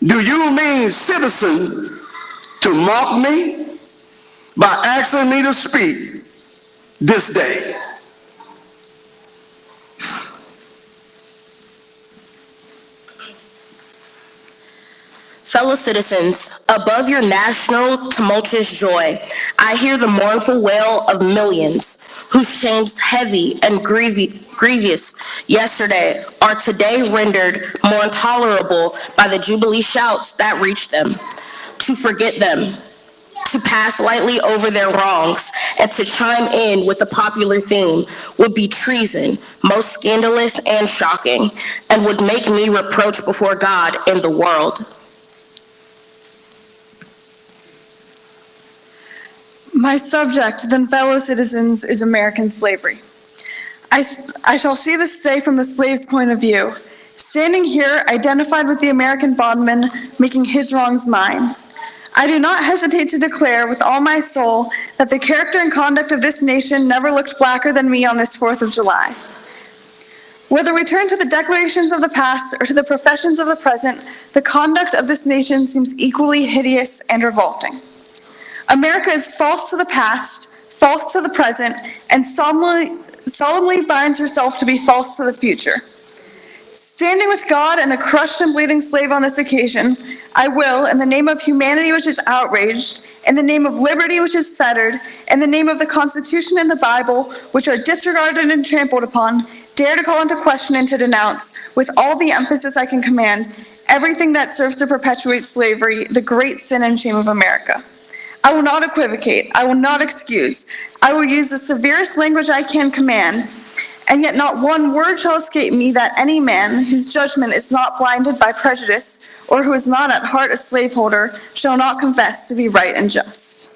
Do you mean, citizen, to mock me by asking me to speak this day. Fellow citizens, above your national tumultuous joy, I hear the mournful wail of millions whose chains heavy and grievous yesterday are today rendered more intolerable by the jubilee shouts that reach them. To forget them, to pass lightly over their wrongs, and to chime in with the popular theme would be treason, most scandalous and shocking, and would make me reproach before God and the world. My subject, then fellow citizens, is American slavery. I shall see this day from the slave's point of view, standing here identified with the American bondman, making his wrongs mine. I do not hesitate to declare with all my soul that the character and conduct of this nation never looked blacker than me on this 4th of July. Whether we turn to the declarations of the past or to the professions of the present, the conduct of this nation seems equally hideous and revolting. America is false to the past, false to the present, and solemnly binds herself to be false to the future. Standing with God and the crushed and bleeding slave on this occasion, I will, in the name of humanity which is outraged, in the name of liberty which is fettered, in the name of the Constitution and the Bible, which are disregarded and trampled upon, dare to call into question and to denounce, with all the emphasis I can command, everything that serves to perpetuate slavery, the great sin and shame of America. I will not equivocate. I will not excuse. I will use the severest language I can command, and yet not one word shall escape me that any man whose judgment is not blinded by prejudice or who is not at heart a slaveholder shall not confess to be right and just.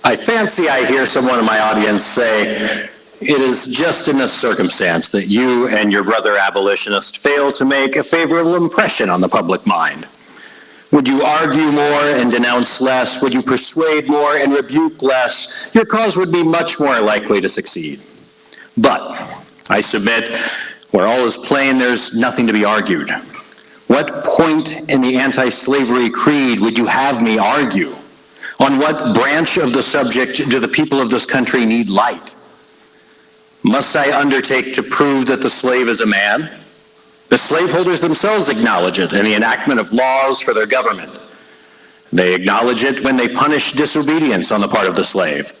I fancy I hear someone in my audience say, it is just in this circumstance that you and your brother abolitionist fail to make a favorable impression on the public mind. Would you argue more and denounce less? Would you persuade more and rebuke less? Your cause would be much more likely to succeed. But I submit, where all is plain, there's nothing to be argued. What point in the anti-slavery creed would you have me argue? On what branch of the subject do the people of this country need light? Must I undertake to prove that the slave is a man? The slaveholders themselves acknowledge it in the enactment of laws for their government. They acknowledge it when they punish disobedience on the part of the slave.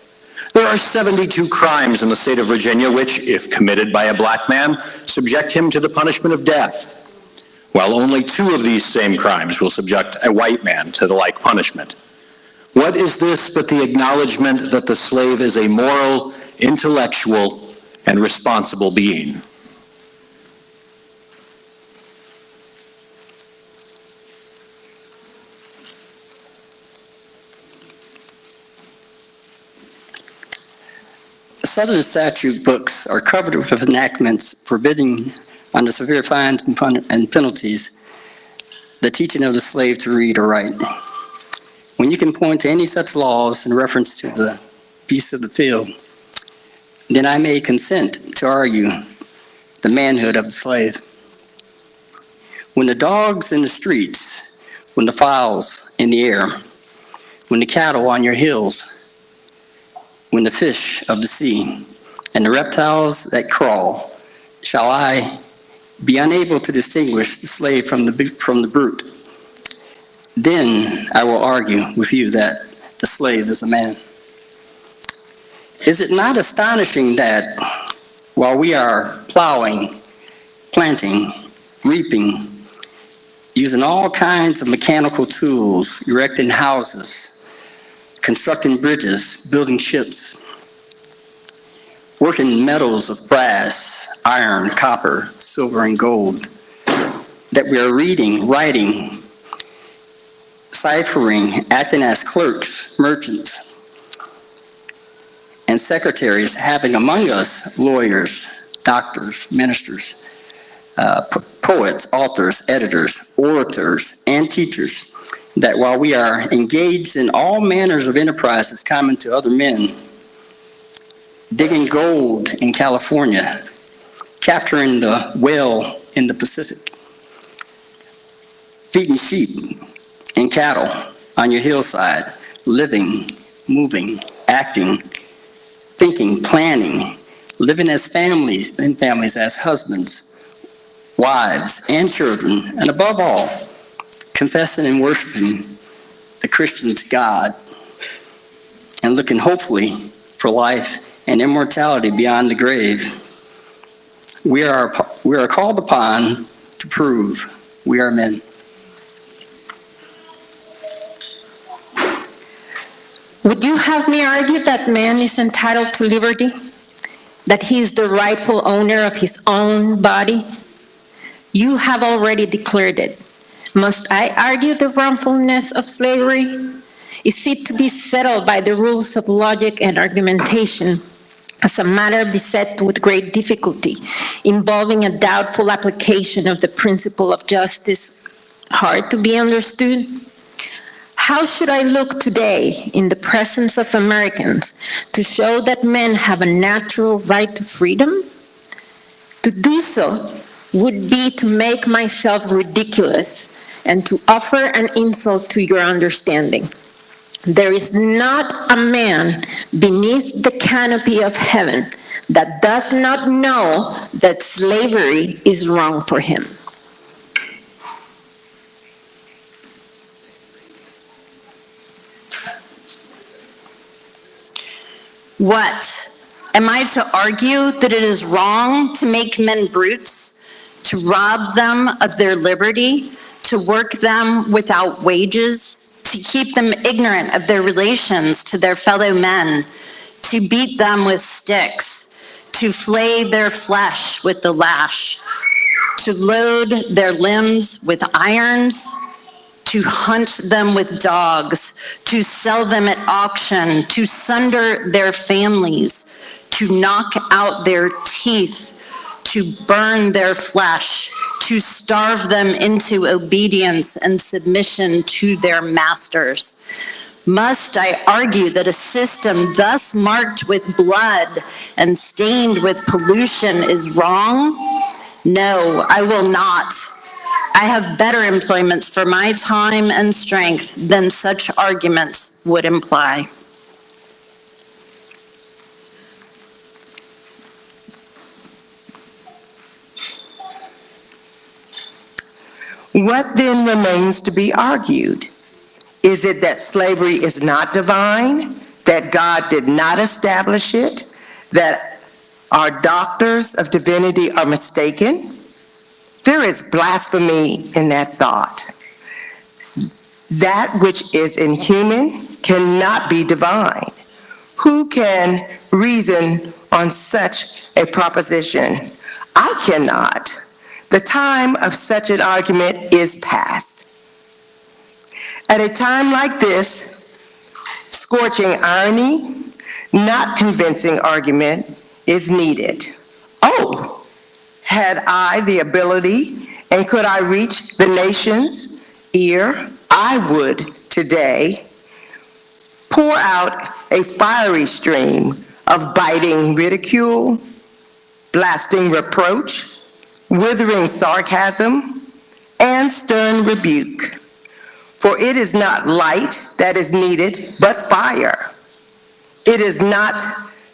There are 72 crimes in the state of Virginia which, if committed by a black man, subject him to the punishment of death, while only 2 of these same crimes will subject a white man to the like punishment. What is this but the acknowledgement that the slave is a moral, intellectual, and responsible being? Southern statute books are covered with enactments forbidding, under severe fines and penalties, the teaching of the slave to read or write. When you can point to any such laws in reference to the beasts of the field, then I may consent to argue the manhood of the slave. When the dogs in the streets, when the fowls in the air, when the cattle on your hills, when the fish of the sea and the reptiles that crawl, shall I be unable to distinguish the slave from the brute, then I will argue with you that the slave is a man. Is it not astonishing that while we are plowing, planting, reaping, using all kinds of mechanical tools, erecting houses, constructing bridges, building ships, working metals of brass, iron, copper, silver, and gold, that we are reading, writing, ciphering, acting as clerks, merchants, and secretaries, having among us lawyers, doctors, ministers, poets, authors, editors, orators, and teachers, that while we are engaged in all manners of enterprises common to other men, digging gold in California, capturing the whale in the Pacific, feeding sheep and cattle on your hillside, living, moving, acting, thinking, planning, living as families as husbands, wives, and children, and above all, confessing and worshiping the Christian's God, and looking hopefully for life and immortality beyond the grave. We are called upon to prove we are men. Would you have me argue that man is entitled to liberty? That he is the rightful owner of his own body? You have already declared it. Must I argue the wrongfulness of slavery? Is it to be settled by the rules of logic and argumentation as a matter beset with great difficulty, involving a doubtful application of the principle of justice, hard to be understood? How should I look today in the presence of Americans to show that men have a natural right to freedom? To do so would be to make myself ridiculous and to offer an insult to your understanding. There is not a man beneath the canopy of heaven that does not know that slavery is wrong for him. What? Am I to argue that it is wrong to make men brutes, to rob them of their liberty, to work them without wages, to keep them ignorant of their relations to their fellow men, to beat them with sticks, to flay their flesh with the lash, to load their limbs with irons, to hunt them with dogs, to sell them at auction, to sunder their families, to knock out their teeth, to burn their flesh, to starve them into obedience and submission to their masters? Must I argue that a system thus marked with blood and stained with pollution is wrong? No, I will not. I have better employments for my time and strength than such arguments would imply. What then remains to be argued? Is it that slavery is not divine, that God did not establish it, that our doctors of divinity are mistaken? There is blasphemy in that thought. That which is inhuman cannot be divine. Who can reason on such a proposition? I cannot. The time of such an argument is past. At a time like this, scorching irony, not convincing argument is needed. Oh, had I the ability and could I reach the nation's ear, I would today pour out a fiery stream of biting ridicule, blasting reproach, withering sarcasm, and stern rebuke. For it is not light that is needed, but fire. It is not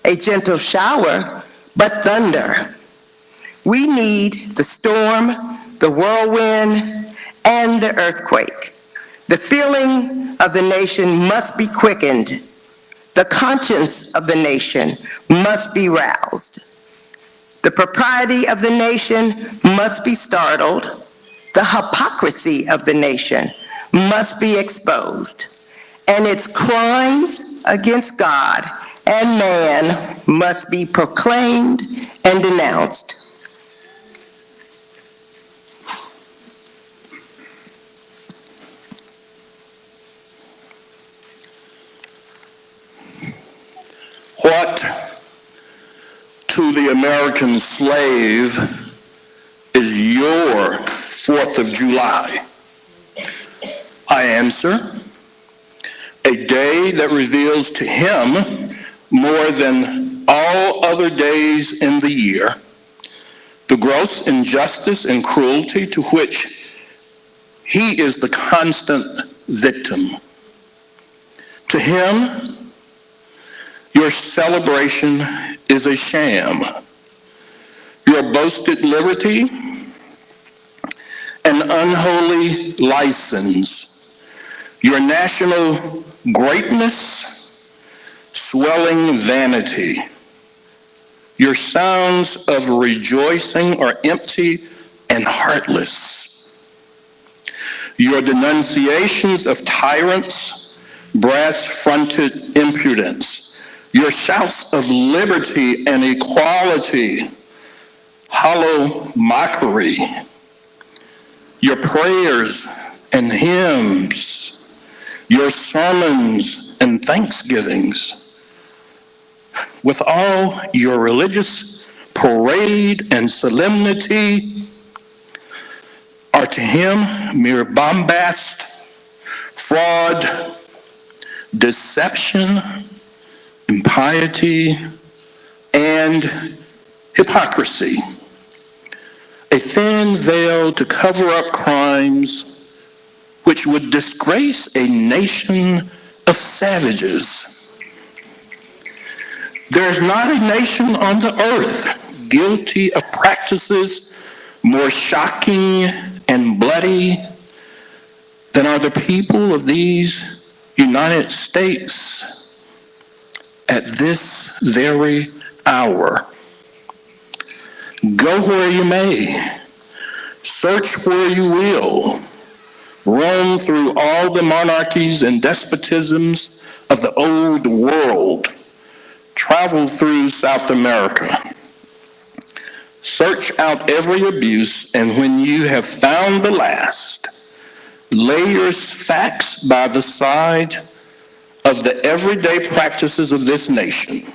a gentle shower, but thunder. We need the storm, the whirlwind, and the earthquake. The feeling of the nation must be quickened. The conscience of the nation must be roused. The propriety of the nation must be startled. The hypocrisy of the nation must be exposed. And its crimes against God and man must be proclaimed and denounced. What to the American slave is your 4th of July? I answer, a day that reveals to him more than all other days in the year the gross injustice and cruelty to which He is the constant victim. To him, your celebration is a sham. Your boasted liberty, an unholy license. Your national greatness, swelling vanity. Your sounds of rejoicing are empty and heartless. Your denunciations of tyrants, brass-fronted impudence. Your shouts of liberty and equality, hollow mockery. Your prayers and hymns, your sermons and thanksgivings, with all your religious parade and solemnity, are to him mere bombast, fraud, deception, impiety, and hypocrisy. A thin veil to cover up crimes which would disgrace a nation of savages. There is not a nation on the earth guilty of practices more shocking and bloody than are the people of these United States at this very hour. Go where you may, search where you will, roam through all the monarchies and despotisms of the old world, travel through South America. Search out every abuse, and when you have found the last, lay your facts by the side of the everyday practices of this nation,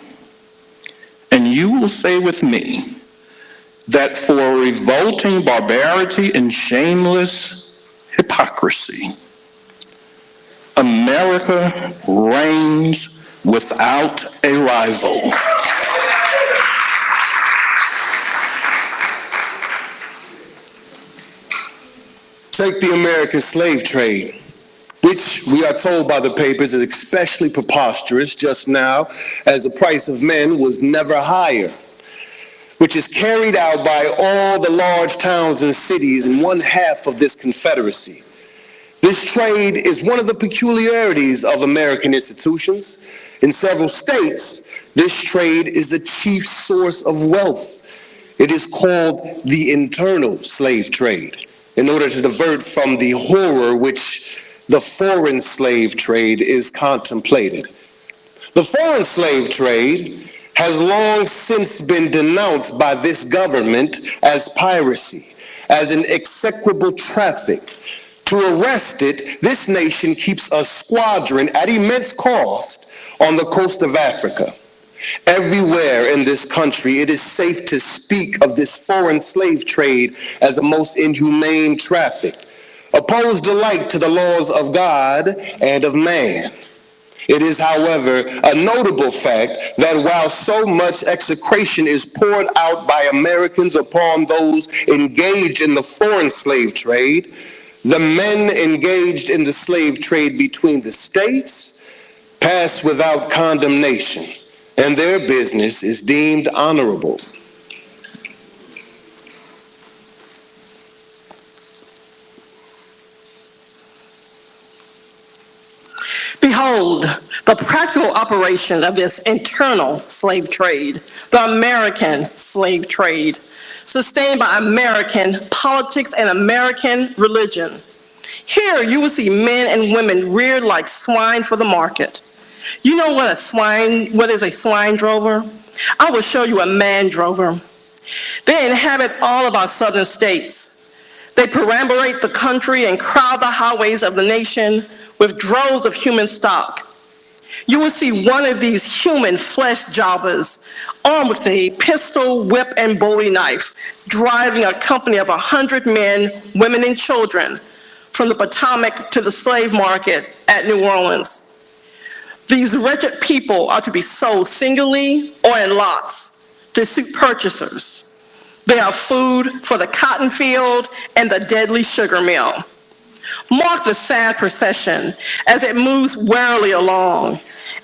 and you will say with me that for revolting barbarity and shameless hypocrisy, America reigns without a rival. Take the American slave trade, which we are told by the papers is especially preposterous just now, as the price of men was never higher, which is carried out by all the large towns and cities in one half of this confederacy. This trade is one of the peculiarities of American institutions. In several states, this trade is the chief source of wealth. It is called the internal slave trade, in order to divert from the horror which the foreign slave trade is contemplated. The foreign slave trade has long since been denounced by this government as piracy, as an execrable traffic. To arrest it, this nation keeps a squadron at immense cost on the coast of Africa. Everywhere in this country, it is safe to speak of this foreign slave trade as a most inhumane traffic, opposed alike to the laws of God and of man. It is, however, a notable fact that while so much execration is poured out by Americans upon those engaged in the foreign slave trade, the men engaged in the slave trade between the states pass without condemnation, and their business is deemed honorable. Behold, the practical operation of this internal slave trade, the American slave trade, sustained by American politics and American religion. Here you will see men and women reared like swine for the market. You know what is a swine drover? I will show you a man drover. They inhabit all of our southern states. They perambulate the country and crowd the highways of the nation with droves of human stock. You will see one of these human flesh jobbers armed with a pistol, whip, and bowie knife, driving a company of 100 men, women, and children from the Potomac to the slave market at New Orleans. These wretched people are to be sold singly or in lots to suit purchasers. They are food for the cotton field and the deadly sugar mill. mark the sad procession as it moves warily along,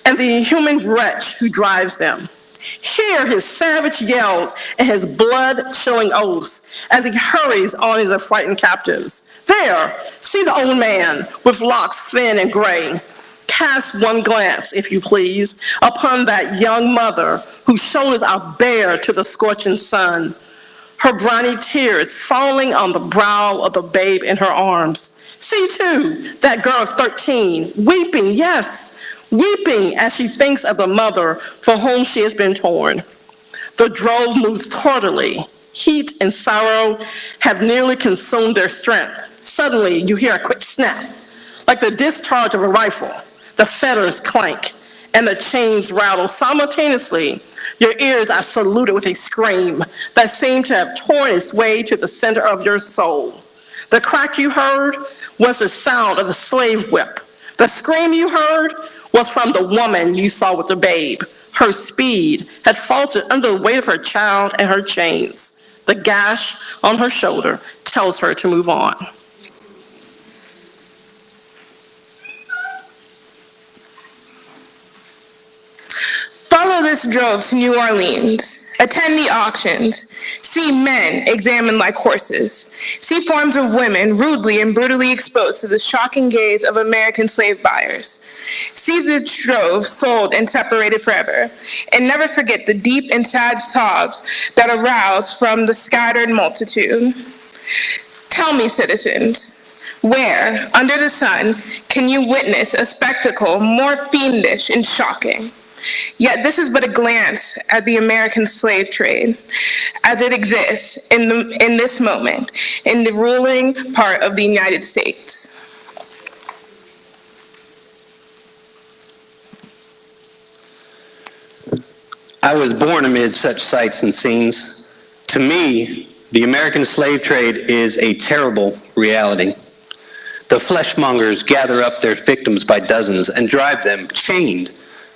and the inhuman wretch who drives them. Hear his savage yells and his blood-chilling oaths as he hurries on his affrighted captives. There, see the old man with locks thin and gray. Cast one glance, if you please, upon that young mother whose shoulders are bare to the scorching sun, her briny tears falling on the brow of the babe in her arms. See, too, that girl of 13, weeping, yes, weeping as she thinks of the mother for whom she has been torn. The drove moves tardily. Heat and sorrow have nearly consumed their strength. Suddenly, you hear a quick snap, like the discharge of a rifle. The fetters clank, and the chains rattle simultaneously. Your ears are saluted with a scream that seemed to have torn its way to the center of your soul. The crack you heard was the sound of the slave whip. The scream you heard was from the woman you saw with the babe. Her speed had faltered under the weight of her child and her chains. The gash on her shoulder tells her to move on. Follow this drove to New Orleans. Attend the auctions. See men examined like horses. See forms of women rudely and brutally exposed to the shocking gaze of American slave buyers. See this drove sold and separated forever. And never forget the deep and sad sobs that arouse from the scattered multitude. Tell me, citizens, where, under the sun, can you witness a spectacle more fiendish and shocking? Yet this is but a glance at the American slave trade as it exists in this moment in the ruling part of the United States. I was born amid such sights and scenes. To me, the American slave trade is a terrible reality. The fleshmongers gather up their victims by dozens and drive them chained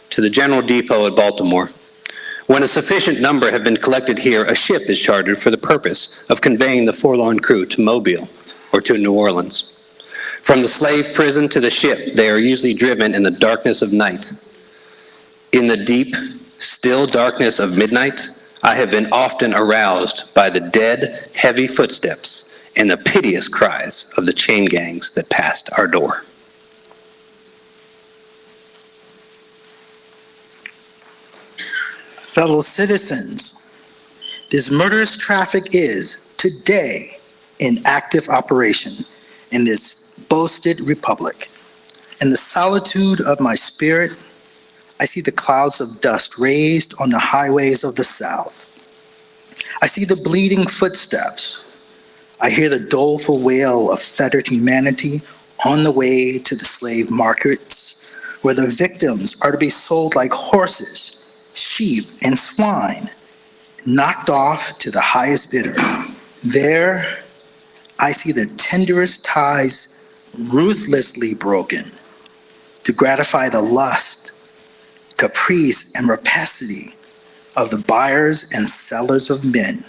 to the General Depot at Baltimore. When a sufficient number have been collected here, a ship is chartered for the purpose of conveying the forlorn crew to Mobile or to New Orleans. From the slave prison to the ship, they are usually driven in the darkness of night. In the deep, still darkness of midnight, I have been often aroused by the dead, heavy footsteps and the piteous cries of the chain gangs that passed our door. Fellow citizens, this murderous traffic is today in active operation in this boasted republic. In the solitude of my spirit, I see the clouds of dust raised on the highways of the South. I see the bleeding footsteps. I hear the doleful wail of fettered humanity on the way to the slave markets, where the victims are to be sold like horses, sheep, and swine, knocked off to the highest bidder. There, I see the tenderest ties ruthlessly broken to gratify the lust, caprice, and rapacity of the buyers and sellers of men.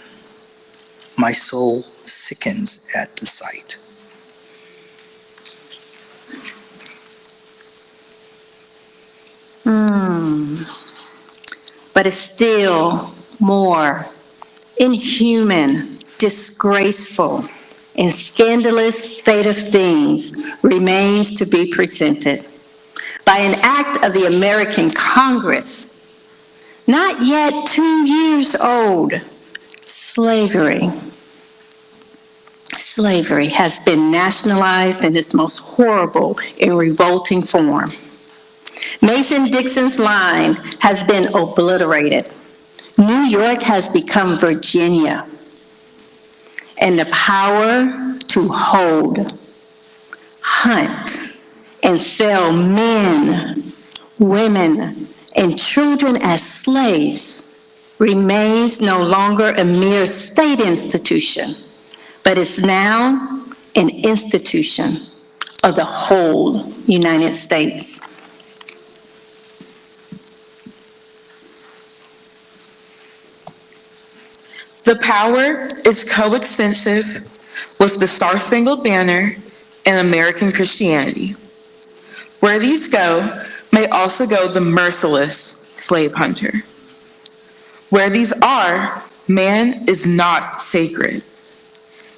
My soul sickens at the sight. But a still more inhuman, disgraceful, and scandalous state of things remains to be presented by an act of the American Congress, not yet 2 years old. Slavery has been nationalized in its most horrible and revolting form. Mason-Dixon's line has been obliterated. New York has become Virginia. And the power to hold, hunt, and sell men, women, and children as slaves remains no longer a mere state institution, but is now an institution of the whole United States. The power is coextensive with the Star-Spangled Banner and American Christianity. Where these go, may also go the merciless slave hunter. Where these are, man is not sacred.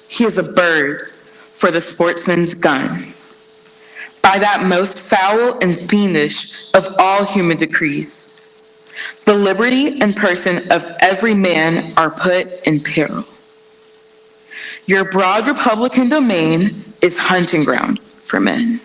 He is a bird for the sportsman's gun. By that most foul and fiendish of all human decrees, the liberty and person of every man are put in peril. Your broad Republican domain is hunting ground for men.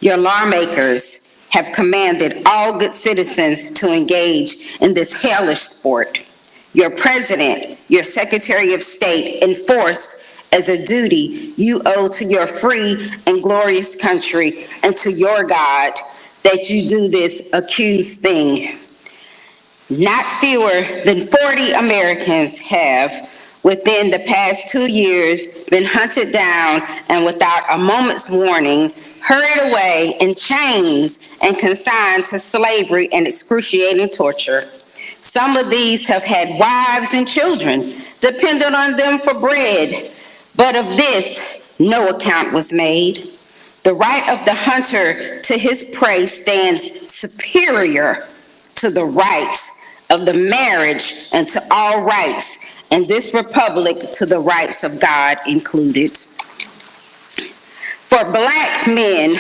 Your lawmakers have commanded all good citizens to engage in this hellish sport. Your president, your secretary of state enforce as a duty you owe to your free and glorious country and to your God that you do this accused thing. Not fewer than 40 Americans have, within the past 2 years, been hunted down and without a moment's warning, hurried away in chains and consigned to slavery and excruciating torture. Some of these have had wives and children dependent on them for bread, but of this no account was made. The right of the hunter to his prey stands superior to the right of the marriage and to all rights in this republic, to the rights of God included. For Black men,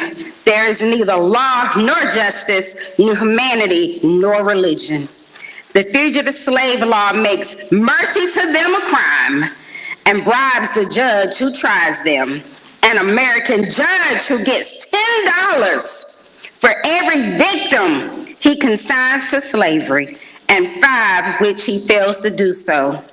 there is neither law nor justice, nor humanity nor religion. The fugitive slave law makes mercy to them a crime and bribes the judge who tries them. An American judge who gets $10 for every victim he consigns to slavery, and 5 which he fails to do so.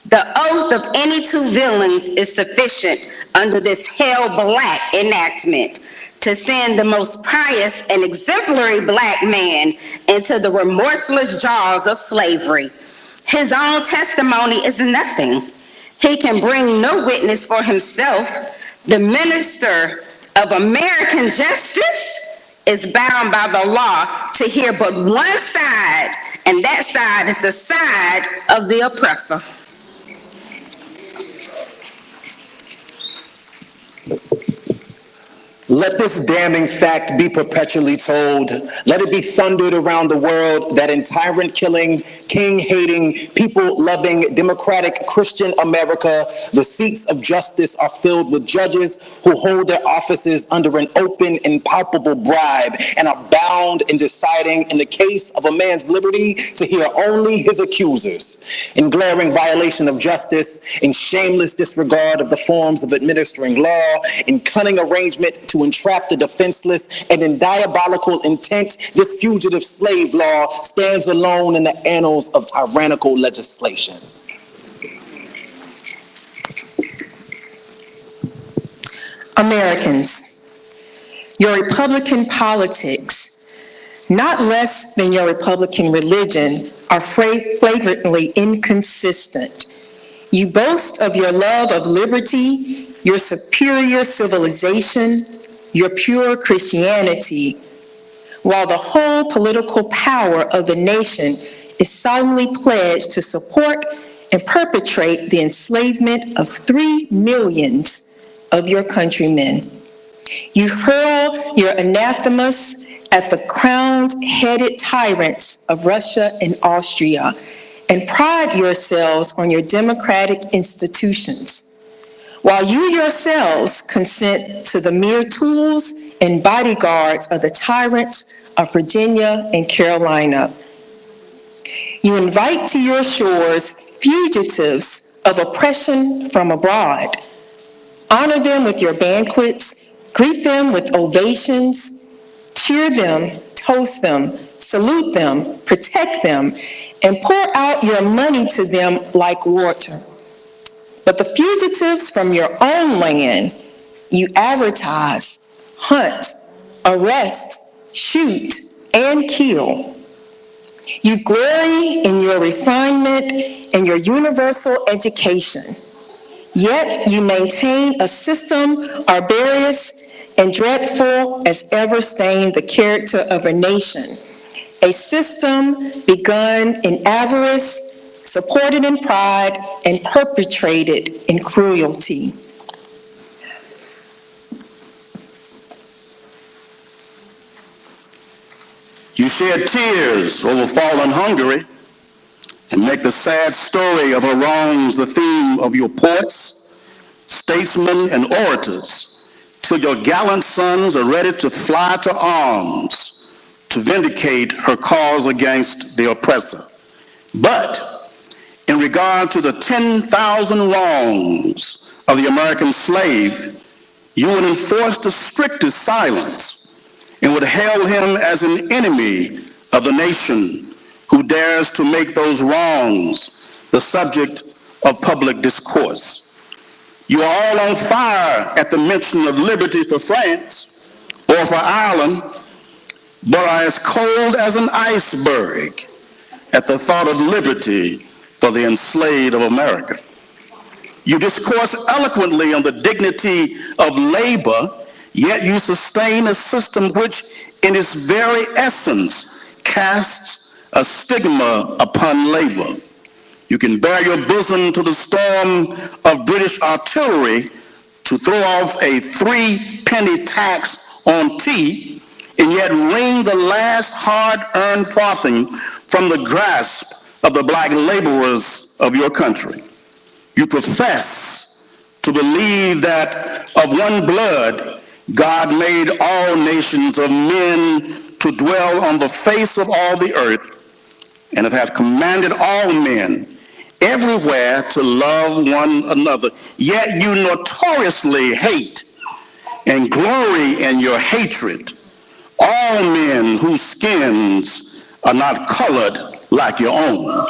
The oath of any 2 villains is sufficient under this hell-black enactment to send the most pious and exemplary Black man into the remorseless jaws of slavery. His own testimony is nothing. He can bring no witness for himself. The minister of American justice is bound by the law to hear but one side, and that side is the side of the oppressor. Let this damning fact be perpetually told. Let it be thundered around the world that in tyrant-killing, king-hating, people-loving, democratic Christian America, the seats of justice are filled with judges who hold their offices under an open and palpable bribe and are bound in deciding in the case of a man's liberty to hear only his accusers. In glaring violation of justice, in shameless disregard of the forms of administering law, in cunning arrangement to entrap the defenseless, and in diabolical intent, this fugitive slave law stands alone in the annals of tyrannical legislation. Americans, your Republican politics, not less than your Republican religion, are flagrantly inconsistent. You boast of your love of liberty, your superior civilization, your pure Christianity, while the whole political power of the nation is solemnly pledged to support and perpetrate the enslavement of 3 millions of your countrymen. You hurl your anathemas at the crowned-headed tyrants of Russia and Austria and pride yourselves on your democratic institutions, while you yourselves consent to the mere tools and bodyguards of the tyrants of Virginia and Carolina. You invite to your shores fugitives of oppression from abroad. Honor them with your banquets, greet them with ovations, cheer them, toast them, salute them, protect them, and pour out your money to them like water. But the fugitives from your own land, you advertise, hunt, arrest, shoot, and kill. You glory in your refinement and your universal education, yet you maintain a system barbarous and dreadful as ever stained the character of a nation, a system begun in avarice, supported in pride, and perpetrated in cruelty. You shed tears over fallen Hungary and make the sad story of her wrongs the theme of your poets, statesmen, and orators, till your gallant sons are ready to fly to arms to vindicate her cause against the oppressor. But in regard to the 10,000 wrongs of the American slave, you would enforce the strictest silence and would hail him as an enemy of the nation who dares to make those wrongs the subject of public discourse. You are all on fire at the mention of liberty for France or for Ireland, but are as cold as an iceberg at the thought of liberty for the enslaved of America. You discourse eloquently on the dignity of labor, yet you sustain a system which in its very essence casts a stigma upon labor. You can bare your bosom to the storm of British artillery to throw off a 3-penny tax on tea, and yet wring the last hard-earned farthing from the grasp of the black laborers of your country. You profess to believe that of one blood God made all nations of men to dwell on the face of all the earth, and hath commanded all men everywhere to love one another. Yet you notoriously hate and glory in your hatred all men whose skins are not colored like your own.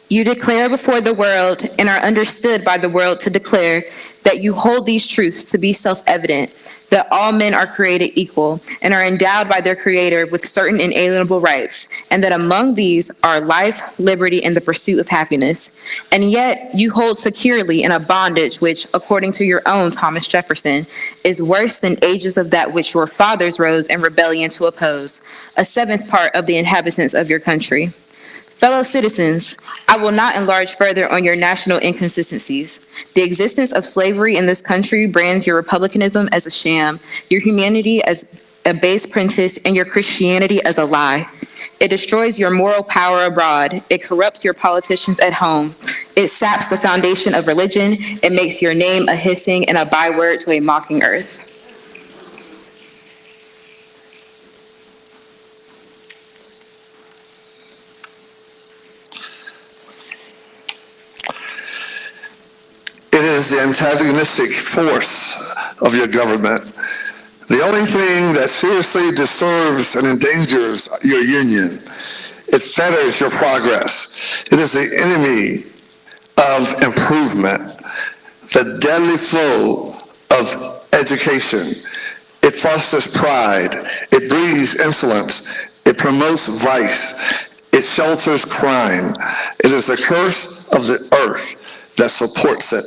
You declare before the world and are understood by the world to declare that you hold these truths to be self-evident, that all men are created equal and are endowed by their Creator with certain inalienable rights, and that among these are life, liberty, and the pursuit of happiness. And yet you hold securely in a bondage which, according to your own Thomas Jefferson, is worse than ages of that which your fathers rose in rebellion to oppose, a seventh part of the inhabitants of your country. Fellow citizens, I will not enlarge further on your national inconsistencies. The existence of slavery in this country brands your republicanism as a sham, your humanity as a base pretense, and your Christianity as a lie. It destroys your moral power abroad. It corrupts your politicians at home. It saps the foundation of religion. It makes your name a hissing and a byword to a mocking earth. It is the antagonistic force of your government, the only thing that seriously disturbs and endangers your union. It fetters your progress. It is the enemy of improvement, the deadly foe of education. It fosters pride. It breeds insolence. It promotes vice. It shelters crime. It is the curse of the earth that supports it.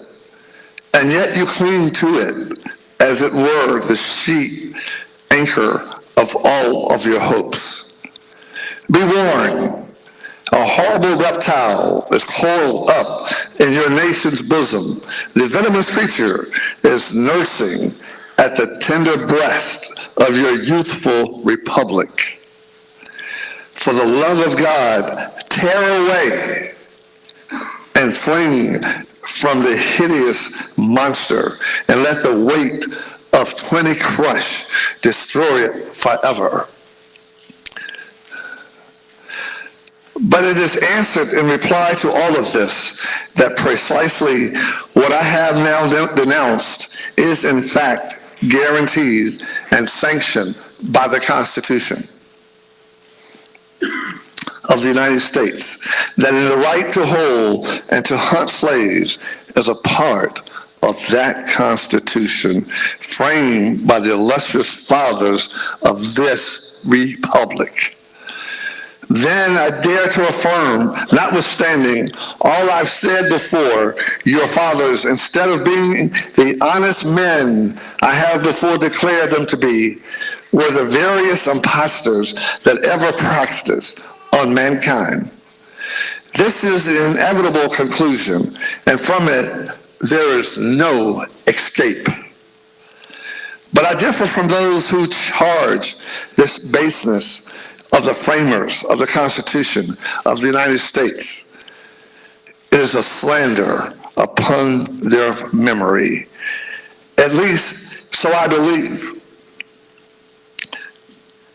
And yet you cling to it as it were the sheet anchor of all of your hopes. Be warned, a horrible reptile is coiled up in your nation's bosom. The venomous creature is nursing at the tender breast of your youthful republic. For the love of God, tear away and fling from the hideous monster, and let the weight of 20 crush destroy it forever. But it is answered in reply to all of this that precisely what I have now denounced is in fact guaranteed and sanctioned by the Constitution of the United States, that is the right to hold and to hunt slaves is a part of that Constitution framed by the illustrious fathers of this republic. Then I dare to affirm, notwithstanding all I've said before, your fathers, instead of being the honest men I have before declared them to be, were the veriest impostors that ever practiced on mankind. This is the inevitable conclusion, and from it there is no escape. But I differ from those who charge this baseness of the framers of the Constitution of the United States. It is a slander upon their memory. At least, so I believe,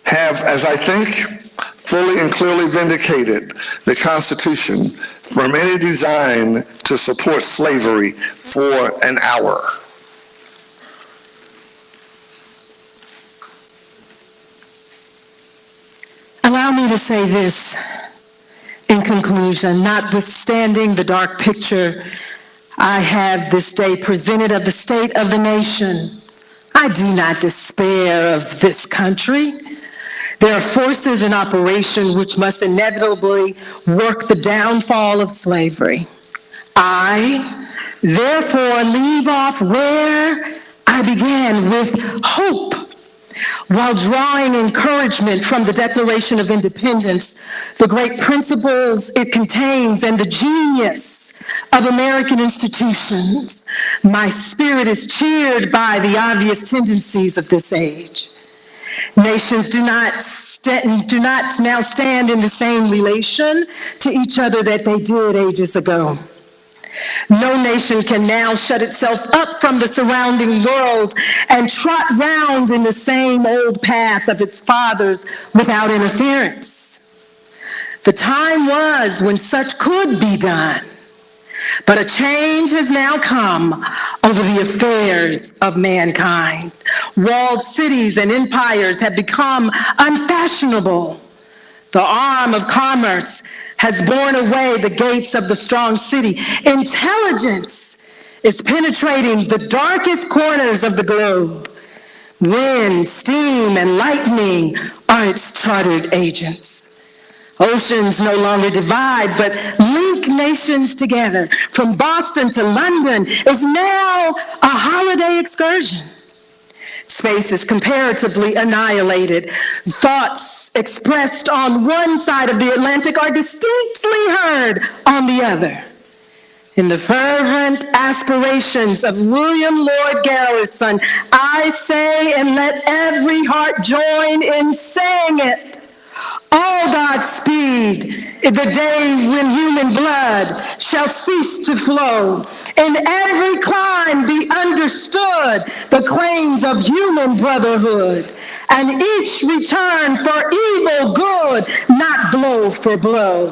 have, as I think, fully and clearly vindicated the Constitution from any design to support slavery for an hour. Allow me to say this in conclusion, notwithstanding the dark picture I have this day presented of the state of the nation, I do not despair of this country. There are forces in operation which must inevitably work the downfall of slavery. I, therefore, leave off where I began, with hope, while drawing encouragement from the Declaration of Independence, the great principles it contains, and the genius of American institutions. My spirit is cheered by the obvious tendencies of this age. Nations do not now stand in the same relation to each other that they did ages ago. No nation can now shut itself up from the surrounding world and trot round in the same old path of its fathers without interference. The time was when such could be done, but a change has now come over the affairs of mankind. Walled cities and empires have become unfashionable. The arm of commerce has borne away the gates of the strong city. Intelligence is penetrating the darkest corners of the globe. Wind, steam, and lightning are its chartered agents. Oceans no longer divide, but link nations together. From Boston to London is now a holiday excursion. Space is comparatively annihilated. Thoughts expressed on one side of the Atlantic are distinctly heard on the other. In the fervent aspirations of William Lloyd Garrison, I say, and let every heart join in saying it, all Godspeed, the day when human blood shall cease to flow. In every clime be understood the claims of human brotherhood, and each return for evil good, not blow for blow.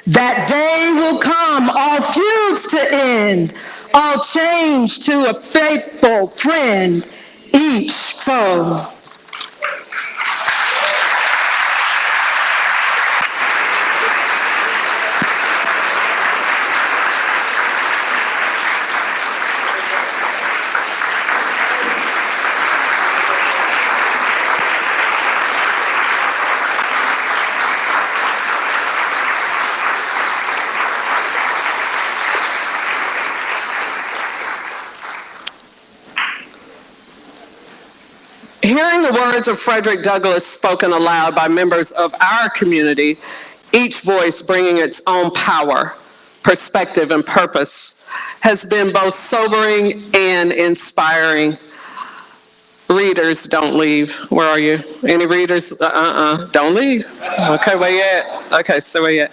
That day will come, all feuds to end, all change to a faithful friend, each foe. Hearing the words of Frederick Douglass spoken aloud by members of our community, each voice bringing its own power, perspective, and purpose, has been both sobering and inspiring. Readers, don't leave. Where are you? Any readers? Don't leave. Okay, where you at? Okay, so where you at?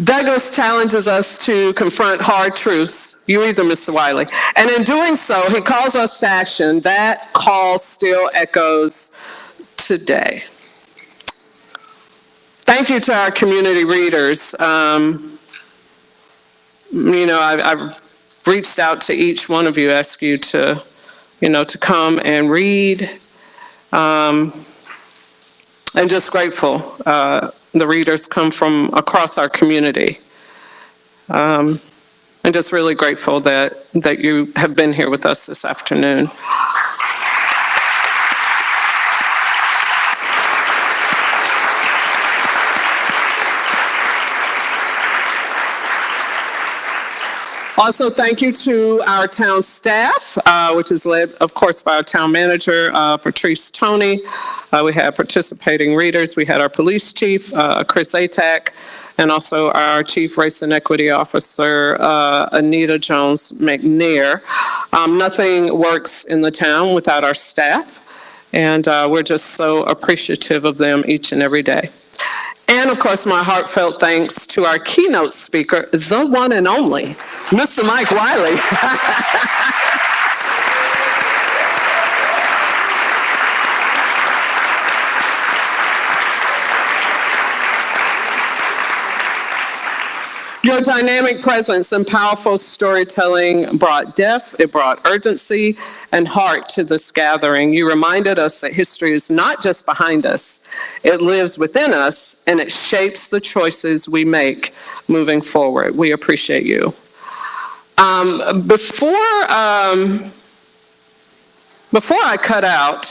Douglass challenges us to confront hard truths. You read them, Mr. Wiley. And in doing so, he calls us to action. That call still echoes today. Thank you to our community readers. I've reached out to each one of you, asked you to come and read. And just grateful. The readers come from across our community. And just really grateful that you have been here with us this afternoon. Also, thank you to our town staff, which is led, of course, by our town manager, Patrice Toney. We had participating readers. We had our police chief, Chris Atack, and also our chief race and equity officer, Anita Jones McNair. Nothing works in the town without our staff, and we're just so appreciative of them each and every day. And of course, my heartfelt thanks to our keynote speaker, the one and only, Mr. Mike Wiley. Your dynamic presence and powerful storytelling brought depth, it brought urgency and heart to this gathering. You reminded us that history is not just behind us, it lives within us, and it shapes the choices we make moving forward. We appreciate you. Before I cut out,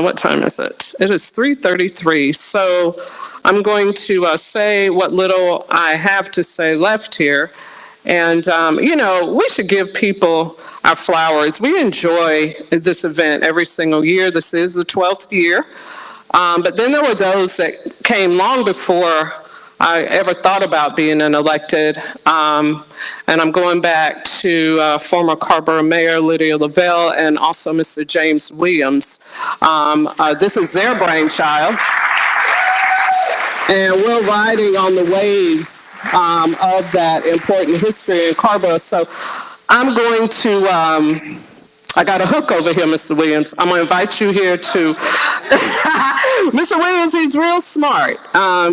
what time is it? It is 3:33, so I'm going to say what little I have to say left here. And, we should give people our flowers. We enjoy this event every single year. This is the 12th year. But then there were those that came long before I ever thought about being an elected. And I'm going back to former Carrboro Mayor Lydia Lavelle and also Mr. James Williams. This is their brainchild. And we're riding on the waves of that important history in Carrboro. So I'm going to, I got a hook over here, Mr. Williams. I'm going to invite you here to, Mr. Williams, he's real smart.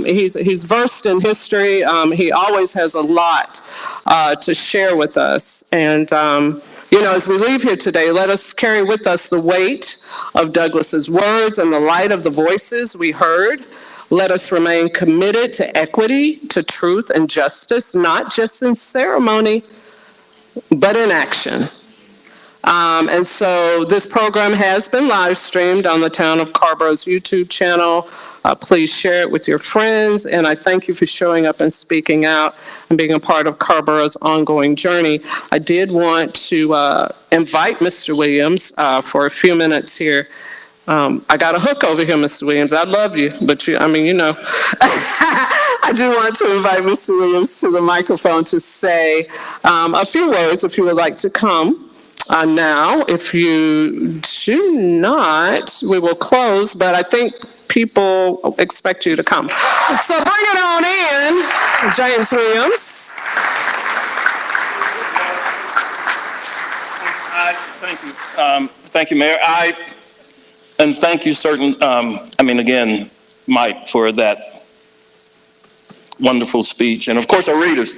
He's versed in history. He always has a lot to share with us. And, as we leave here today, let us carry with us the weight of Douglas's words and the light of the voices we heard. Let us remain committed to equity, to truth and justice, not just in ceremony, but in action. And so this program has been live streamed on the Town of Carrboro's YouTube channel. Please share it with your friends, and I thank you for showing up and speaking out and being a part of Carrboro's ongoing journey. I did want to invite Mr. Williams for a few minutes here. I got a hook over here, Mr. Williams. I love you, but I do want to invite Mr. Williams to the microphone to say a few words if you would like to come. Now, if you do not, we will close, but I think people expect you to come. So bring it on in, James Williams. Thank you. Thank you, Mayor. And thank you, again, Mike, for that wonderful speech. And of course, our readers.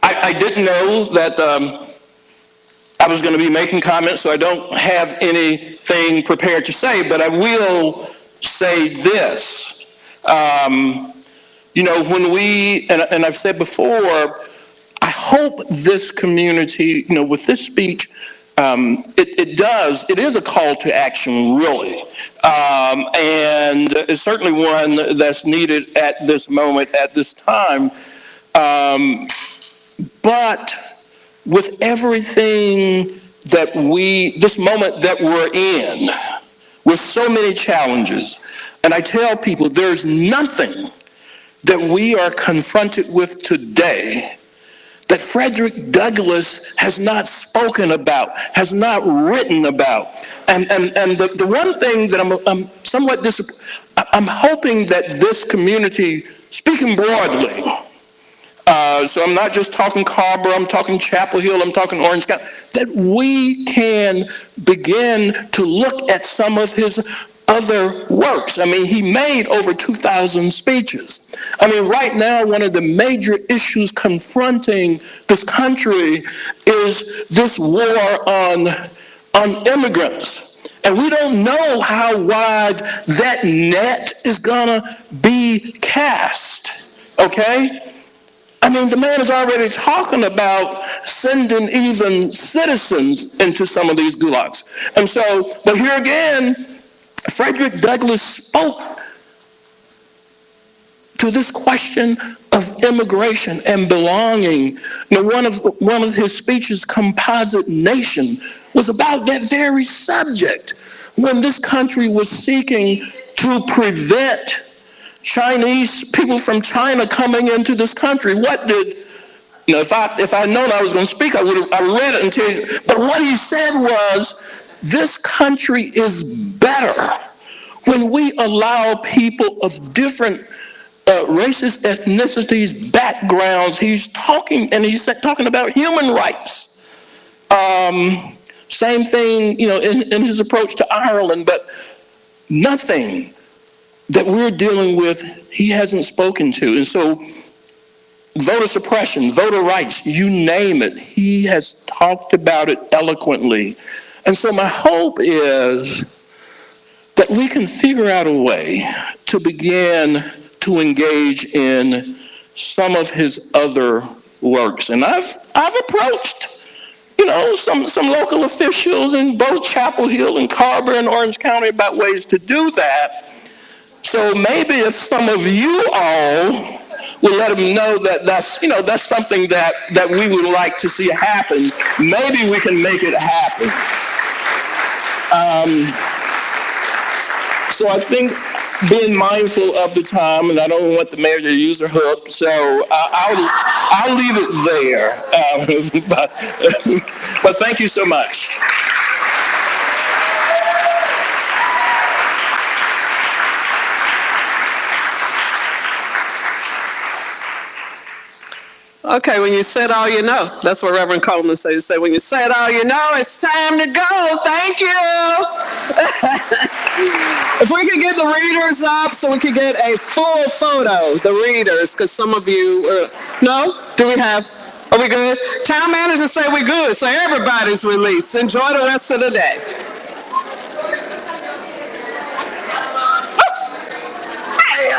I didn't know that I was going to be making comments, so I don't have anything prepared to say, but I will say this. When we, and I've said before, I hope this community, with this speech, it is a call to action, really. And it's certainly one that's needed at this moment, at this time. But with everything that this moment that we're in, with so many challenges, and I tell people there's nothing that we are confronted with today that Frederick Douglass has not spoken about, has not written about. And the one thing that I'm somewhat disappointed, I'm hoping that this community, speaking broadly, so I'm not just talking Carrboro, I'm talking Chapel Hill, I'm talking Orange County, that we can begin to look at some of his other works. He made over 2,000 speeches. Right now, one of the major issues confronting this country is this war on immigrants. And we don't know how wide that net is gonna be cast, okay? The man is already talking about sending even citizens into some of these gulags. And so, but here again, Frederick Douglass spoke to this question of of immigration and belonging. One of his speeches, Composite Nation, was about that very subject. When this country was seeking to prevent Chinese people from China coming into this country, what did, if I'd known I was going to speak, I read it and tell you, but what he said was, this country is better when we allow people of different races, ethnicities, backgrounds. He's talking about human rights. Same thing, in his approach to Ireland, but nothing that we're dealing with, he hasn't spoken to. And so, voter suppression, voter rights, you name it, he has talked about it eloquently. And so my hope is that we can figure out a way to begin to engage in some of his other works. And I've approached, some local officials in both Chapel Hill and Carrboro and Orange County about ways to do that. So maybe if some of you all will let them know that that's something that we would like to see happen, maybe we can make it happen. So I think being mindful of the time, and I don't want the mayor to use her hook, so I'll leave it there. But thank you so much. Okay, when you said all you know, that's what Reverend Coleman said. He said, when you said all you know, it's time to go. Thank you. If we could get the readers up so we could get a full photo, the readers, because some of you, no? Do we have, are we good? Town manager say we're good, so everybody's released. Enjoy the rest of the day. Hey,